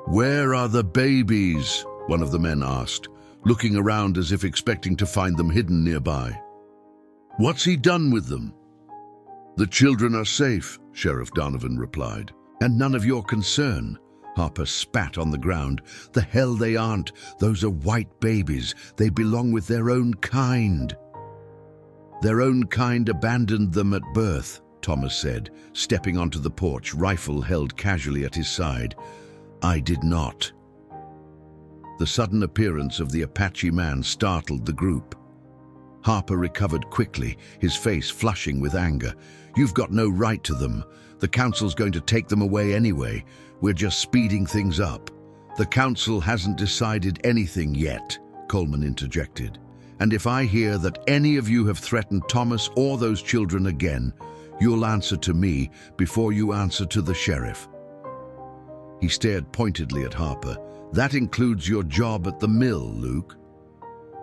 "Where are the babies?" one of the men asked, looking around as if expecting to find them hidden nearby. "What's he done with them?" "The children are safe," Sheriff Donovan replied. "And none of your concern." Harper spat on the ground. "The hell they aren't. Those are white babies. They belong with their own kind." "Their own kind abandoned them at birth," Thomas said, stepping onto the porch, rifle held casually at his side. "I did not." The sudden appearance of the Apache man startled the group. Harper recovered quickly, his face flushing with anger. "You've got no right to them. The council's going to take them away anyway. We're just speeding things up." "The council hasn't decided anything yet," Coleman interjected. "And if I hear that any of you have threatened Thomas or those children again, you'll answer to me before you answer to the sheriff." He stared pointedly at Harper. "That includes your job at the mill, Luke."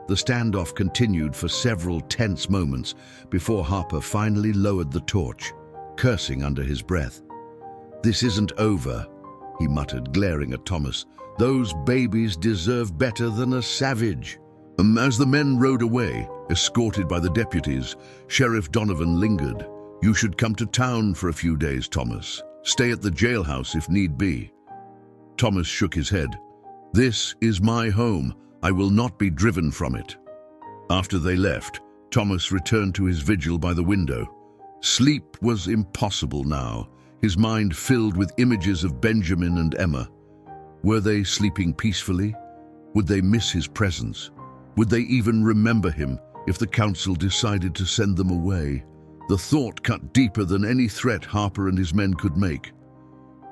The standoff continued for several tense moments before Harper finally lowered the torch, cursing under his breath. "This isn't over," he muttered, glaring at Thomas. "Those babies deserve better than a savage." As the men rode away, escorted by the deputies, Sheriff Donovan lingered. "You should come to town for a few days, Thomas. Stay at the jailhouse if need be." Thomas shook his head. "This is my home. I will not be driven from it." After they left, Thomas returned to his vigil by the window. Sleep was impossible now, his mind filled with images of Benjamin and Emma. Were they sleeping peacefully? Would they miss his presence? Would they even remember him if the council decided to send them away? The thought cut deeper than any threat Harper and his men could make.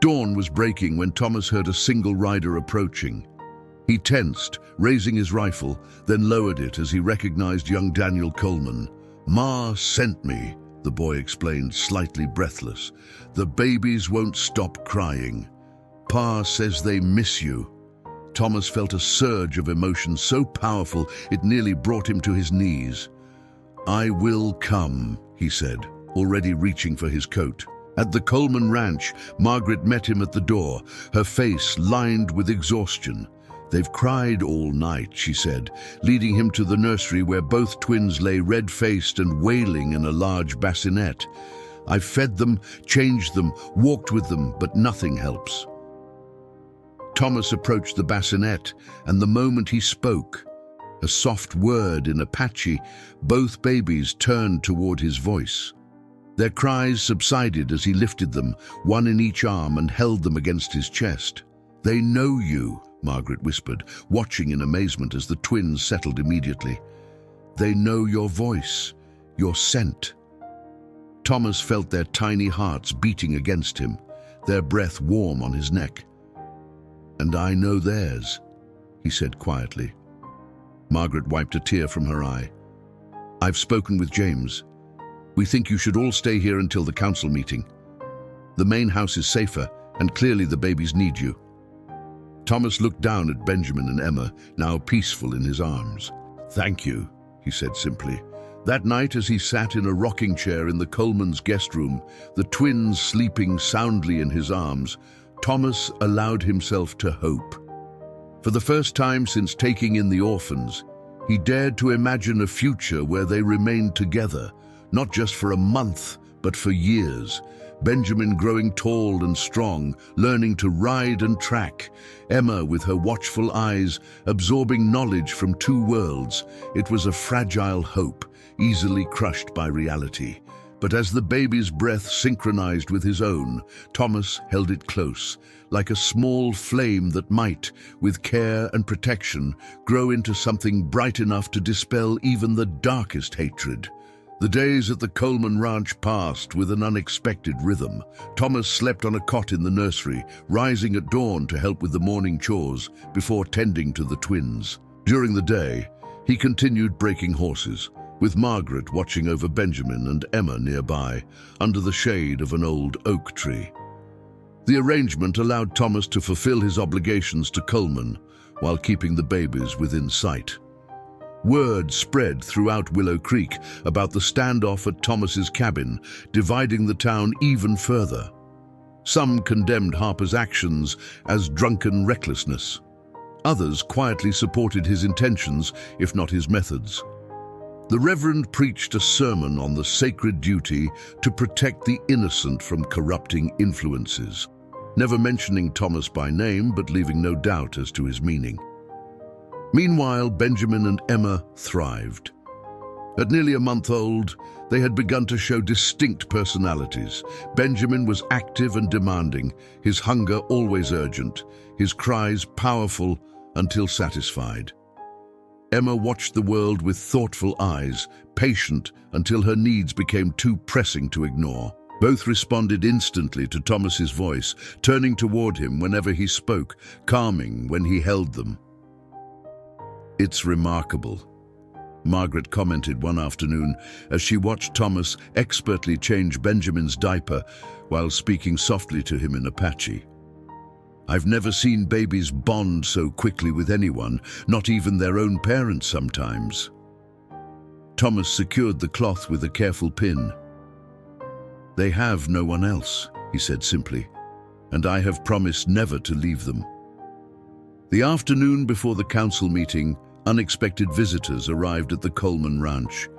Dawn was breaking when Thomas heard a single rider approaching. He tensed, raising his rifle, then lowered it as he recognized young Daniel Coleman. "Ma sent me," the boy explained, slightly breathless. "The babies won't stop crying. Pa says they miss you." Thomas felt a surge of emotion so powerful it nearly brought him to his knees. "I will come," he said, already reaching for his coat. At the Coleman ranch, Margaret met him at the door, her face lined with exhaustion. "They've cried all night," she said, leading him to the nursery where both twins lay red-faced and wailing in a large bassinet. "I've fed them, changed them, walked with them, but nothing helps." Thomas approached the bassinet, and the moment he spoke, a soft word in Apache, both babies turned toward his voice. Their cries subsided as he lifted them, one in each arm, and held them against his chest. "They know you," Margaret whispered, watching in amazement as the twins settled immediately. "They know your voice, your scent." Thomas felt their tiny hearts beating against him, their breath warm on his neck. "And I know theirs," he said quietly. Margaret wiped a tear from her eye. "I've spoken with James. We think you should all stay here until the council meeting. The main house is safer, and clearly the babies need you." Thomas looked down at Benjamin and Emma, now peaceful in his arms. "Thank you," he said simply. That night, as he sat in a rocking chair in the Coleman's guest room, the twins sleeping soundly in his arms, Thomas allowed himself to hope. For the first time since taking in the orphans, he dared to imagine a future where they remained together, not just for a month, but for years. Benjamin growing tall and strong, learning to ride and track. Emma with her watchful eyes, absorbing knowledge from two worlds. It was a fragile hope, easily crushed by reality. But as the baby's breath synchronized with his own, Thomas held it close, like a small flame that might, with care and protection, grow into something bright enough to dispel even the darkest hatred. The days at the Coleman ranch passed with an unexpected rhythm. Thomas slept on a cot in the nursery, rising at dawn to help with the morning chores before tending to the twins. During the day, he continued breaking horses, with Margaret watching over Benjamin and Emma nearby, under the shade of an old oak tree. The arrangement allowed Thomas to fulfill his obligations to Coleman while keeping the babies within sight. Word spread throughout Willow Creek about the standoff at Thomas's cabin, dividing the town even further. Some condemned Harper's actions as drunken recklessness. Others quietly supported his intentions, if not his methods. The Reverend preached a sermon on the sacred duty to protect the innocent from corrupting influences, never mentioning Thomas by name but leaving no doubt as to his meaning. Meanwhile, Benjamin and Emma thrived. At nearly a month old, they had begun to show distinct personalities. Benjamin was active and demanding, his hunger always urgent, his cries powerful until satisfied. Emma watched the world with thoughtful eyes, patient until her needs became too pressing to ignore. Both responded instantly to Thomas's voice, turning toward him whenever he spoke, calming when he held them. "It's remarkable," Margaret commented one afternoon as she watched Thomas expertly change Benjamin's diaper while speaking softly to him in Apache. "I've never seen babies bond so quickly with anyone, not even their own parents sometimes." Thomas secured the cloth with a careful pin. "They have no one else," he said simply, "and I have promised never to leave them." The afternoon before the council meeting, unexpected visitors arrived at the Coleman Ranch.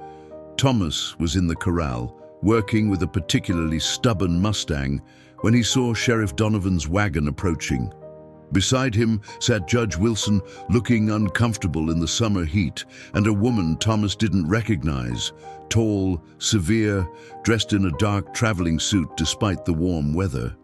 Thomas was in the corral, working with a particularly stubborn Mustang, when he saw Sheriff Donovan's wagon approaching. Beside him sat Judge Wilson, looking uncomfortable in the summer heat, and a woman Thomas didn't recognize, tall, severe, dressed in a dark traveling suit despite the warm weather.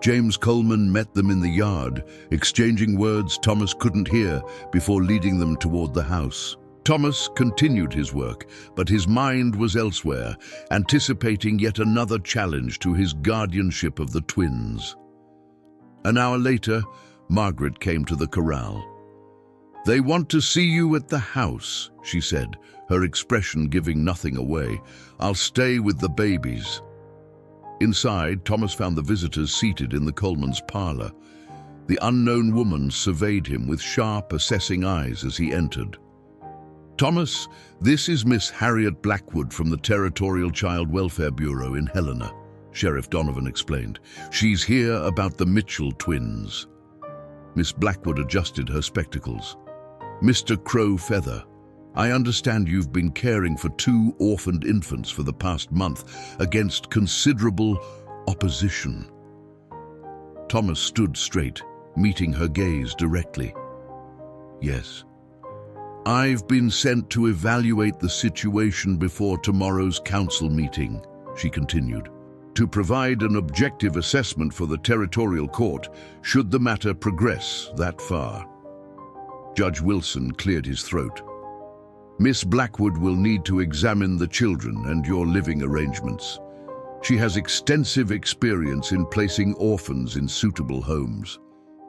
James Coleman met them in the yard, exchanging words Thomas couldn't hear before leading them toward the house. Thomas continued his work, but his mind was elsewhere, anticipating yet another challenge to his guardianship of the twins. An hour later, Margaret came to the corral. "They want to see you at the house," she said, her expression giving nothing away. "I'll stay with the babies." Inside, Thomas found the visitors seated in the Coleman's parlor. The unknown woman surveyed him with sharp, assessing eyes as he entered. "Thomas, this is Miss Harriet Blackwood from the Territorial Child Welfare Bureau in Helena," Sheriff Donovan explained. "She's here about the Mitchell twins." Miss Blackwood adjusted her spectacles. "Mr. Crow Feather, I understand you've been caring for 2 orphaned infants for the past month against considerable opposition." Thomas stood straight, meeting her gaze directly. "Yes. I've been sent to evaluate the situation before tomorrow's council meeting," she continued, "to provide an objective assessment for the territorial court should the matter progress that far." Judge Wilson cleared his throat. "Miss Blackwood will need to examine the children and your living arrangements. She has extensive experience in placing orphans in suitable homes."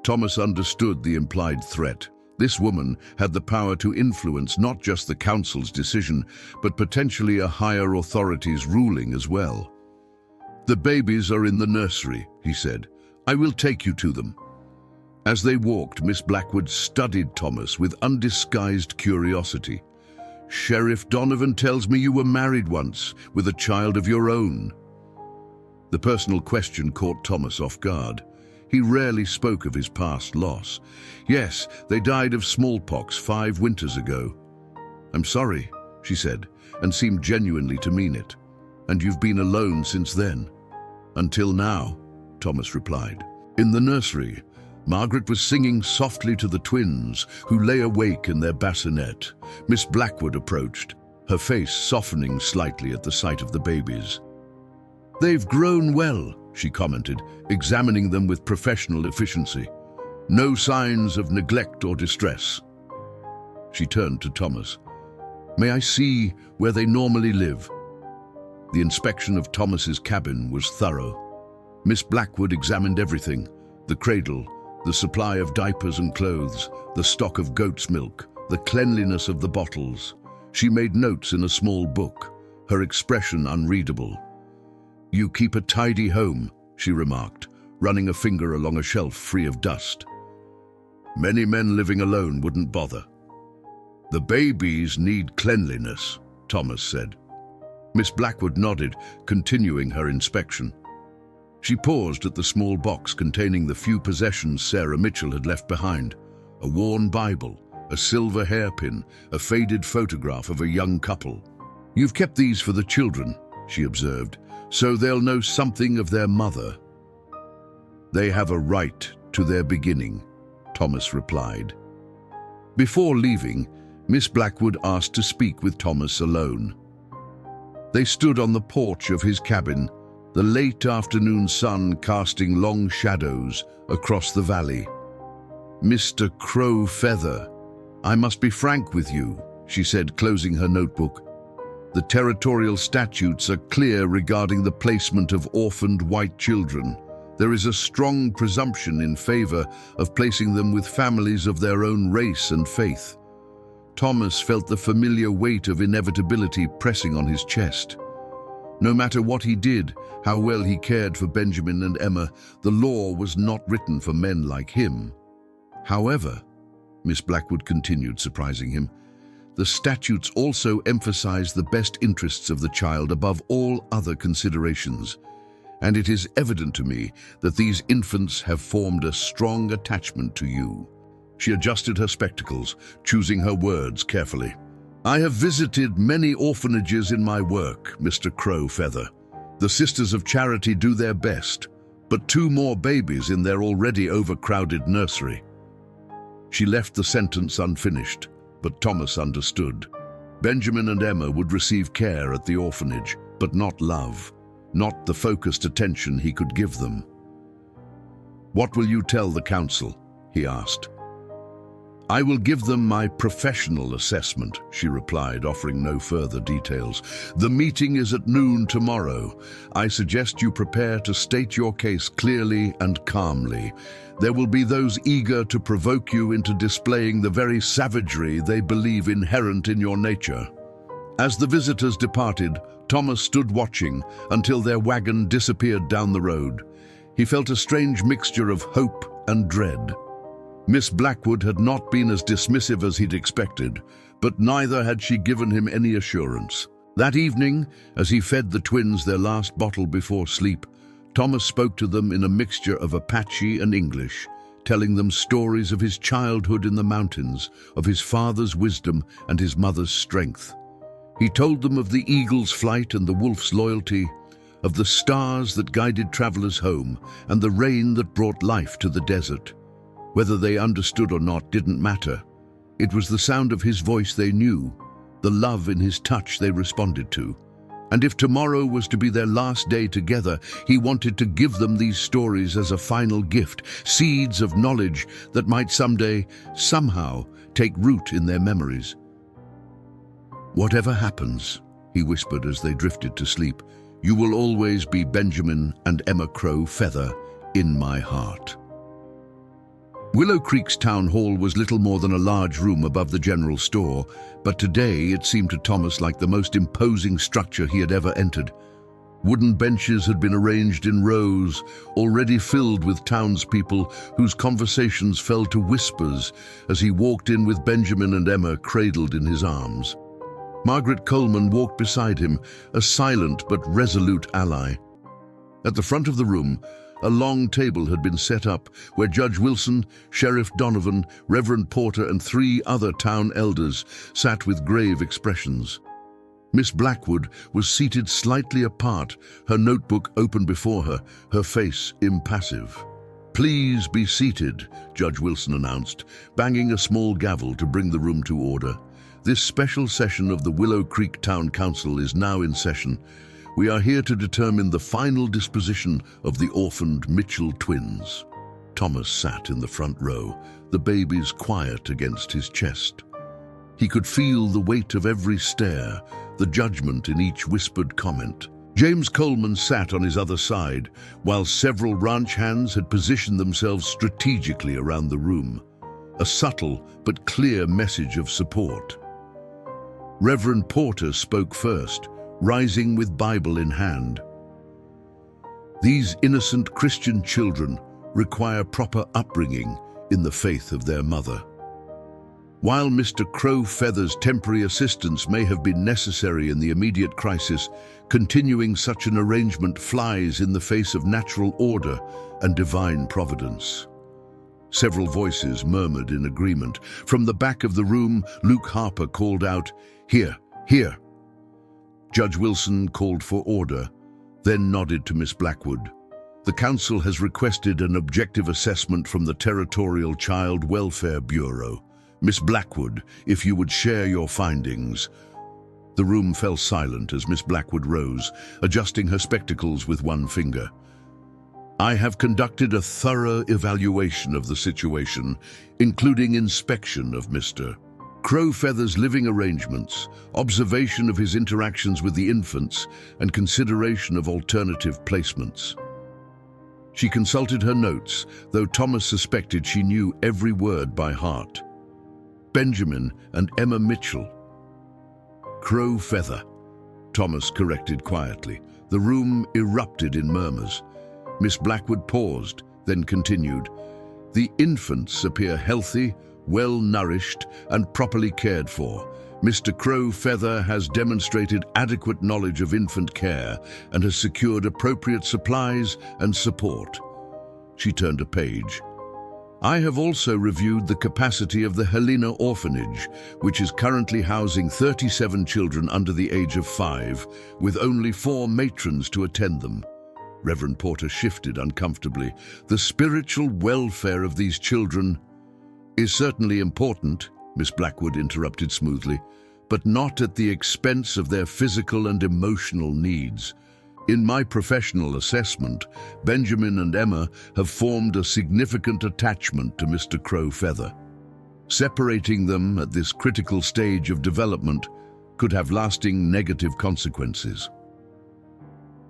Thomas understood the implied threat. This woman had the power to influence not just the council's decision, but potentially a higher authority's ruling as well. "The babies are in the nursery," he said. "I will take you to them." As they walked, Miss Blackwood studied Thomas with undisguised curiosity. "Sheriff Donovan tells me you were married once, with a child of your own." The personal question caught Thomas off guard. He rarely spoke of his past loss. "Yes, they died of smallpox 5 winters ago." "I'm sorry," she said, and seemed genuinely to mean it. "And you've been alone since then?" "Until now," Thomas replied. In the nursery, Margaret was singing softly to the twins, who lay awake in their bassinet. Miss Blackwood approached, her face softening slightly at the sight of the babies. "They've grown well," she commented, examining them with professional efficiency. "No signs of neglect or distress." She turned to Thomas. "May I see where they normally live?" The inspection of Thomas's cabin was thorough. Miss Blackwood examined everything: the cradle, the supply of diapers and clothes, the stock of goat's milk, the cleanliness of the bottles. She made notes in a small book, her expression unreadable. "You keep a tidy home," she remarked, running a finger along a shelf free of dust. "Many men living alone wouldn't bother." "The babies need cleanliness," Thomas said. Miss Blackwood nodded, continuing her inspection. She paused at the small box containing the few possessions Sarah Mitchell had left behind: a worn Bible, a silver hairpin, a faded photograph of a young couple. "You've kept these for the children," she observed, "so they'll know something of their mother." "They have a right to their beginning," Thomas replied. Before leaving, Miss Blackwood asked to speak with Thomas alone. They stood on the porch of his cabin, the late afternoon sun casting long shadows across the valley. "Mr. Crow-Feather, I must be frank with you," she said, closing her notebook. "The territorial statutes are clear regarding the placement of orphaned white children. There is a strong presumption in favor of placing them with families of their own race and faith." Thomas felt the familiar weight of inevitability pressing on his chest. No matter what he did, how well he cared for Benjamin and Emma, the law was not written for men like him. However, Miss Blackwood continued, surprising him, the statutes also emphasize the best interests of the child above all other considerations. And it is evident to me that these infants have formed a strong attachment to you. She adjusted her spectacles, choosing her words carefully. "I have visited many orphanages in my work, Mr. Crow-Feather. The Sisters of Charity do their best, but 2 more babies in their already overcrowded nursery." She left the sentence unfinished, but Thomas understood. Benjamin and Emma would receive care at the orphanage, but not love, not the focused attention he could give them. "What will you tell the council?" he asked. "I will give them my professional assessment," she replied, offering no further details. "The meeting is at noon tomorrow. I suggest you prepare to state your case clearly and calmly. There will be those eager to provoke you into displaying the very savagery they believe inherent in your nature." As the visitors departed, Thomas stood watching until their wagon disappeared down the road. He felt a strange mixture of hope and dread. Miss Blackwood had not been as dismissive as he'd expected, but neither had she given him any assurance. That evening, as he fed the twins their last bottle before sleep, Thomas spoke to them in a mixture of Apache and English, telling them stories of his childhood in the mountains, of his father's wisdom and his mother's strength. He told them of the eagle's flight and the wolf's loyalty, of the stars that guided travelers home and the rain that brought life to the desert. Whether they understood or not didn't matter. It was the sound of his voice they knew, the love in his touch they responded to. And if tomorrow was to be their last day together, he wanted to give them these stories as a final gift, seeds of knowledge that might someday, somehow, take root in their memories. "Whatever happens," he whispered as they drifted to sleep, "you will always be Benjamin and Emma Crow-Feather in my heart." Willow Creek's town hall was little more than a large room above the general store, but today it seemed to Thomas like the most imposing structure he had ever entered. Wooden benches had been arranged in rows, already filled with townspeople whose conversations fell to whispers as he walked in with Benjamin and Emma cradled in his arms. Margaret Coleman walked beside him, a silent but resolute ally. At the front of the room, a long table had been set up where Judge Wilson, Sheriff Donovan, Reverend Porter, and 3 other town elders sat with grave expressions. Miss Blackwood was seated slightly apart, her notebook open before her, her face impassive. "Please be seated," Judge Wilson announced, banging a small gavel to bring the room to order. "This special session of the Willow Creek Town Council is now in session. We are here to determine the final disposition of the orphaned Mitchell twins." Thomas sat in the front row, the babies quiet against his chest. He could feel the weight of every stare, the judgment in each whispered comment. James Coleman sat on his other side, while several ranch hands had positioned themselves strategically around the room. A subtle but clear message of support. Reverend Porter spoke first, rising with Bible in hand. "These innocent Christian children require proper upbringing in the faith of their mother. While Mr. Crow-Feather's temporary assistance may have been necessary in the immediate crisis, continuing such an arrangement flies in the face of natural order and divine providence." Several voices murmured in agreement. From the back of the room, Luke Harper called out, "Here, here." Judge Wilson called for order, then nodded to Miss Blackwood. "The council has requested an objective assessment from the Territorial Child Welfare Bureau. Miss Blackwood, if you would share your findings." The room fell silent as Miss Blackwood rose, adjusting her spectacles with one finger. "I have conducted a thorough evaluation of the situation, including inspection of Mr. Crowfeather's living arrangements, observation of his interactions with the infants, and consideration of alternative placements." She consulted her notes, though Thomas suspected she knew every word by heart. "Benjamin and Emma Mitchell." "Crowfeather," Thomas corrected quietly. The room erupted in murmurs. Miss Blackwood paused, then continued, "The infants appear healthy, well-nourished, and properly cared for. Mr. Crowfeather has demonstrated adequate knowledge of infant care and has secured appropriate supplies and support." She turned a page. "I have also reviewed the capacity of the Helena Orphanage, which is currently housing 37 children under the age of 5, with only 4 matrons to attend them." Reverend Porter shifted uncomfortably. "The spiritual welfare of these children is certainly important," Miss Blackwood interrupted smoothly, "but not at the expense of their physical and emotional needs. In my professional assessment, Benjamin and Emma have formed a significant attachment to Mr. Crowfeather. Separating them at this critical stage of development could have lasting negative consequences."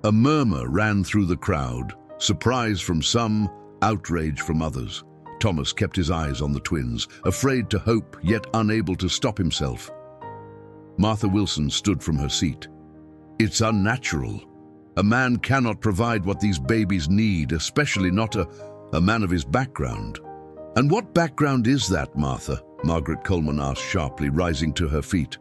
A murmur ran through the crowd, surprise from some, outrage from others. Thomas kept his eyes on the twins, afraid to hope, yet unable to stop himself. Martha Wilson stood from her seat. "It's unnatural. A man cannot provide what these babies need, especially not a man of his background." "And what background is that, Martha?" Margaret Coleman asked sharply, rising to her feet.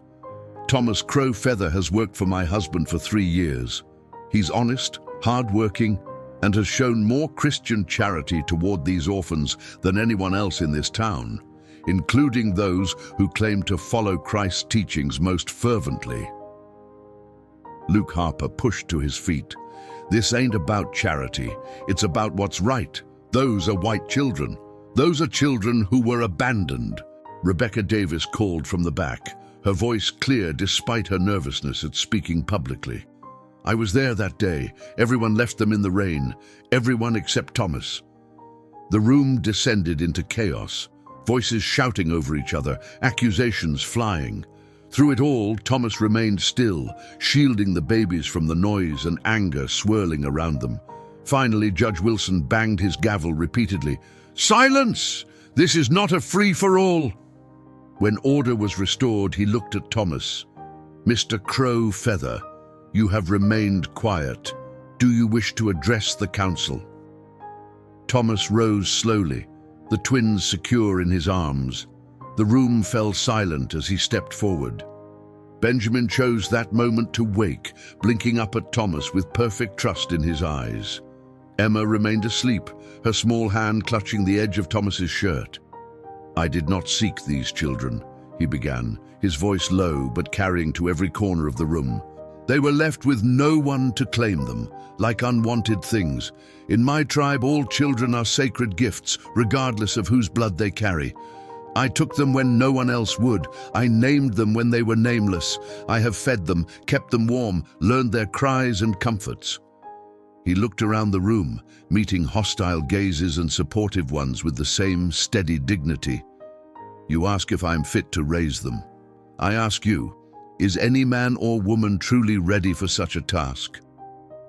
"Thomas Crowfeather has worked for my husband for 3 years. He's honest, hard-working, and has shown more Christian charity toward these orphans than anyone else in this town, including those who claim to follow Christ's teachings most fervently." Luke Harper pushed to his feet. "This ain't about charity. It's about what's right. Those are white children. Those are children who were abandoned." Rebecca Davis called from the back, her voice clear despite her nervousness at speaking publicly. "I was there that day. Everyone left them in the rain. Everyone except Thomas." The room descended into chaos, voices shouting over each other, accusations flying. Through it all, Thomas remained still, shielding the babies from the noise and anger swirling around them. Finally, Judge Wilson banged his gavel repeatedly. "Silence! This is not a free-for-all!" When order was restored, he looked at Thomas. "Mr. Crowfeather, you have remained quiet. Do you wish to address the council?" Thomas rose slowly, the twins secure in his arms. The room fell silent as he stepped forward. Benjamin chose that moment to wake, blinking up at Thomas with perfect trust in his eyes. Emma remained asleep, her small hand clutching the edge of Thomas's shirt. "I did not seek these children," he began, his voice low but carrying to every corner of the room. "They were left with no one to claim them, like unwanted things. In my tribe, all children are sacred gifts, regardless of whose blood they carry. I took them when no one else would. I named them when they were nameless. I have fed them, kept them warm, learned their cries and comforts." He looked around the room, meeting hostile gazes and supportive ones with the same steady dignity. "You ask if I am fit to raise them. I ask you, is any man or woman truly ready for such a task?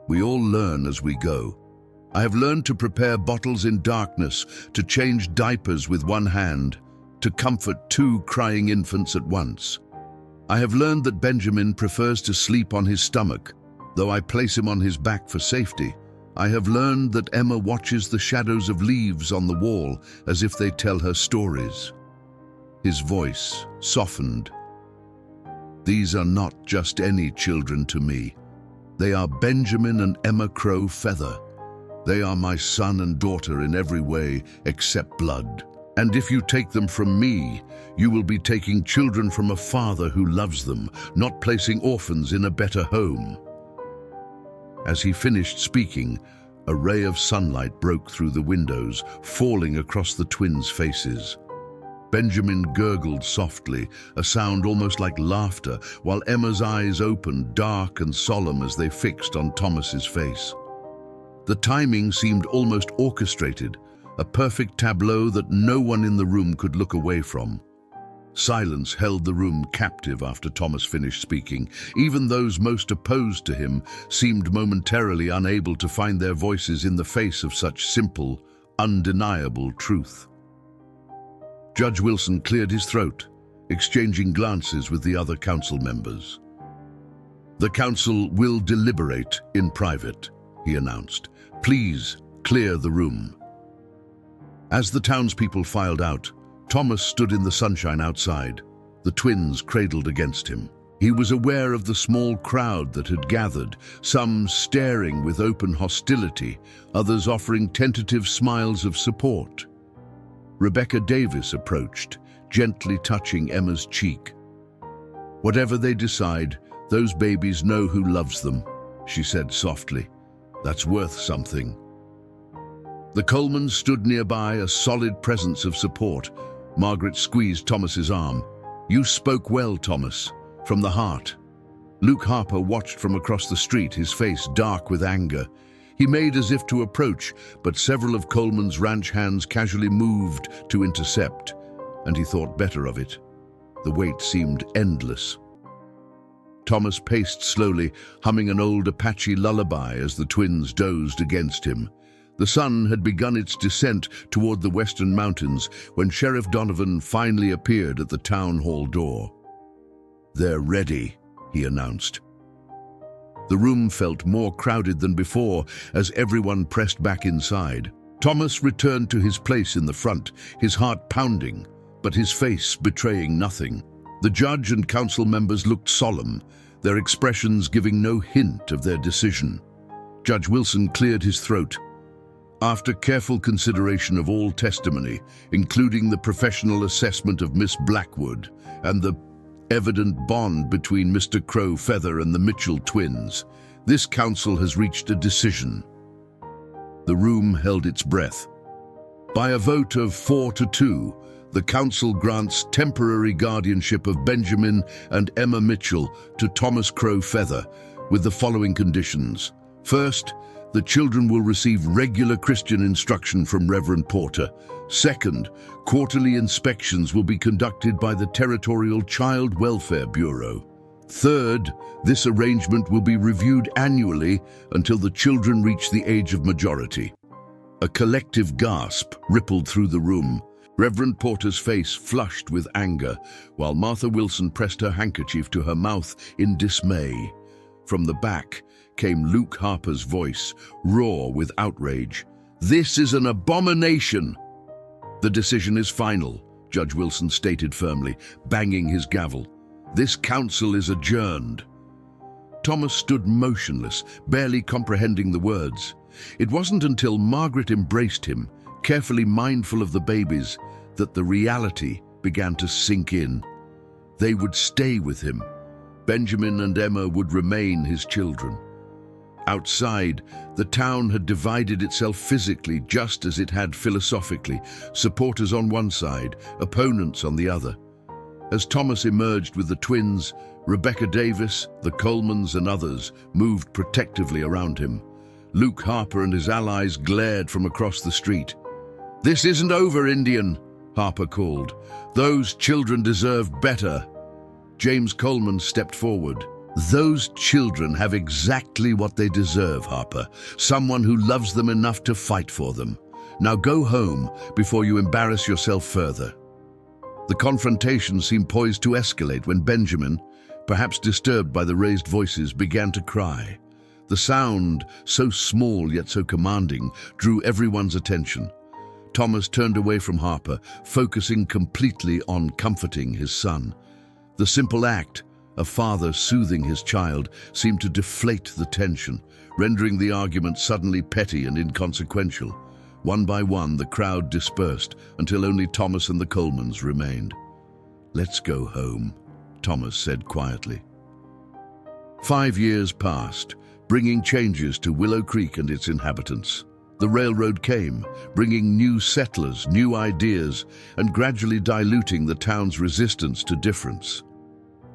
We all learn as we go. I have learned to prepare bottles in darkness, to change diapers with one hand, to comfort 2 crying infants at once. I have learned that Benjamin prefers to sleep on his stomach, though I place him on his back for safety. I have learned that Emma watches the shadows of leaves on the wall as if they tell her stories." His voice softened. "These are not just any children to me. They are Benjamin and Emma Crowfeather. They are my son and daughter in every way except blood. And if you take them from me, you will be taking children from a father who loves them, not placing orphans in a better home." As he finished speaking, a ray of sunlight broke through the windows, falling across the twins' faces. Benjamin gurgled softly, a sound almost like laughter, while Emma's eyes opened, dark and solemn as they fixed on Thomas's face. The timing seemed almost orchestrated, a perfect tableau that no one in the room could look away from. Silence held the room captive after Thomas finished speaking. Even those most opposed to him seemed momentarily unable to find their voices in the face of such simple, undeniable truth. Judge Wilson cleared his throat, exchanging glances with the other council members. "The council will deliberate in private," he announced. "Please clear the room." As the townspeople filed out, Thomas stood in the sunshine outside, the twins cradled against him. He was aware of the small crowd that had gathered, some staring with open hostility, others offering tentative smiles of support. Rebecca Davis approached, gently touching Emma's cheek. "Whatever they decide, those babies know who loves them," she said softly. "That's worth something." The Colemans stood nearby, a solid presence of support. Margaret squeezed Thomas's arm. "You spoke well, Thomas, from the heart." Luke Harper watched from across the street, his face dark with anger. He made as if to approach, but several of Coleman's ranch hands casually moved to intercept, and he thought better of it. The wait seemed endless. Thomas paced slowly, humming an old Apache lullaby as the twins dozed against him. The sun had begun its descent toward the western mountains when Sheriff Donovan finally appeared at the town hall door. "They're ready," he announced. The room felt more crowded than before as everyone pressed back inside. Thomas returned to his place in the front, his heart pounding, but his face betraying nothing. The judge and council members looked solemn, their expressions giving no hint of their decision. Judge Wilson cleared his throat. "After careful consideration of all testimony, including the professional assessment of Miss Blackwood and the evident bond between Mr. Crow-Feather and the Mitchell twins, this council has reached a decision." The room held its breath. By a vote of 4-2, the council grants temporary guardianship of Benjamin and Emma Mitchell to Thomas Crow-Feather with the following conditions. First, the children will receive regular Christian instruction from Reverend Porter. Second, quarterly inspections will be conducted by the Territorial Child Welfare Bureau. Third, this arrangement will be reviewed annually until the children reach the age of majority. A collective gasp rippled through the room. Reverend Porter's face flushed with anger, while Martha Wilson pressed her handkerchief to her mouth in dismay. From the back came Luke Harper's voice, raw with outrage. "This is an abomination!" "The decision is final," Judge Wilson stated firmly, banging his gavel. "This council is adjourned." Thomas stood motionless, barely comprehending the words. It wasn't until Margaret embraced him, carefully mindful of the babies, that the reality began to sink in. They would stay with him. Benjamin and Emma would remain his children. Outside, the town had divided itself physically just as it had philosophically, supporters on one side, opponents on the other. As Thomas emerged with the twins, Rebecca Davis, the Colemans and others moved protectively around him. Luke Harper and his allies glared from across the street. "This isn't over, Indian," Harper called. "Those children deserve better." James Coleman stepped forward. "Those children have exactly what they deserve, Harper. Someone who loves them enough to fight for them. Now go home before you embarrass yourself further." The confrontation seemed poised to escalate when Benjamin, perhaps disturbed by the raised voices, began to cry. The sound, so small yet so commanding, drew everyone's attention. Thomas turned away from Harper, focusing completely on comforting his son. The simple act, a father soothing his child, seemed to deflate the tension, rendering the argument suddenly petty and inconsequential. One by one, the crowd dispersed until only Thomas and the Colemans remained. "Let's go home," Thomas said quietly. 5 years passed, bringing changes to Willow Creek and its inhabitants. The railroad came, bringing new settlers, new ideas, and gradually diluting the town's resistance to difference.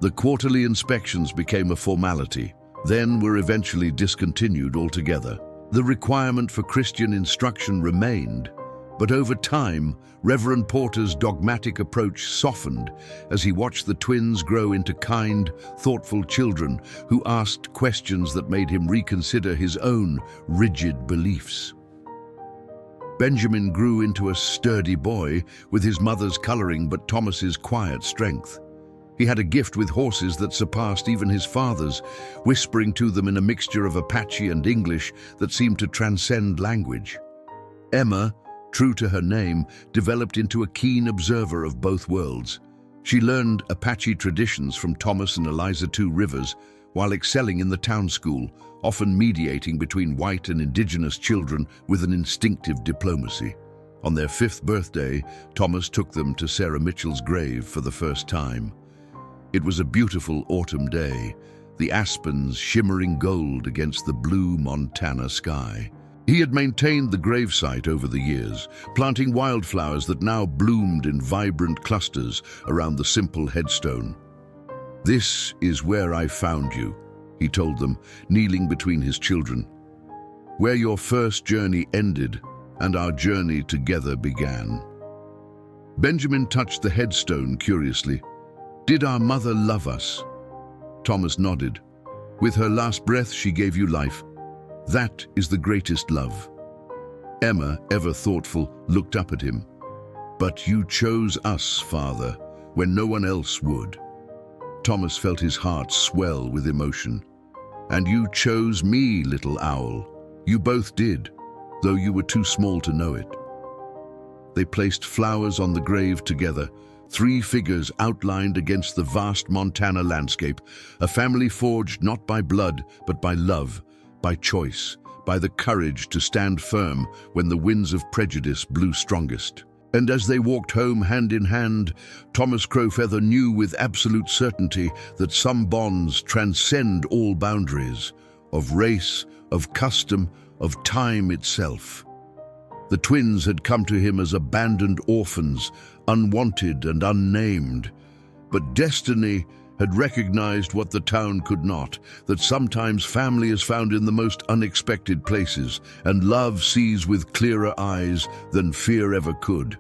The quarterly inspections became a formality, then were eventually discontinued altogether. The requirement for Christian instruction remained, but over time, Reverend Porter's dogmatic approach softened as he watched the twins grow into kind, thoughtful children who asked questions that made him reconsider his own rigid beliefs. Benjamin grew into a sturdy boy with his mother's coloring but Thomas's quiet strength. He had a gift with horses that surpassed even his father's, whispering to them in a mixture of Apache and English that seemed to transcend language. Emma, true to her name, developed into a keen observer of both worlds. She learned Apache traditions from Thomas and Eliza Two Rivers while excelling in the town school, often mediating between white and indigenous children with an instinctive diplomacy. On their 5th birthday, Thomas took them to Sarah Mitchell's grave for the first time. It was a beautiful autumn day, the aspens shimmering gold against the blue Montana sky. He had maintained the gravesite over the years, planting wildflowers that now bloomed in vibrant clusters around the simple headstone. "This is where I found you," he told them, kneeling between his children. "Where your first journey ended and our journey together began." Benjamin touched the headstone curiously. "Did our mother love us?" Thomas nodded. "With her last breath, she gave you life. That is the greatest love." Emma, ever thoughtful, looked up at him. "But you chose us, Father, when no one else would." Thomas felt his heart swell with emotion. "And you chose me, little owl. You both did, though you were too small to know it." They placed flowers on the grave together, 3 figures outlined against the vast Montana landscape, a family forged not by blood, but by love, by choice, by the courage to stand firm when the winds of prejudice blew strongest. And as they walked home hand in hand, Thomas Crowfeather knew with absolute certainty that some bonds transcend all boundaries, of race, of custom, of time itself. The twins had come to him as abandoned orphans, unwanted and unnamed. But destiny had recognized what the town could not, that sometimes family is found in the most unexpected places, and love sees with clearer eyes than fear ever could.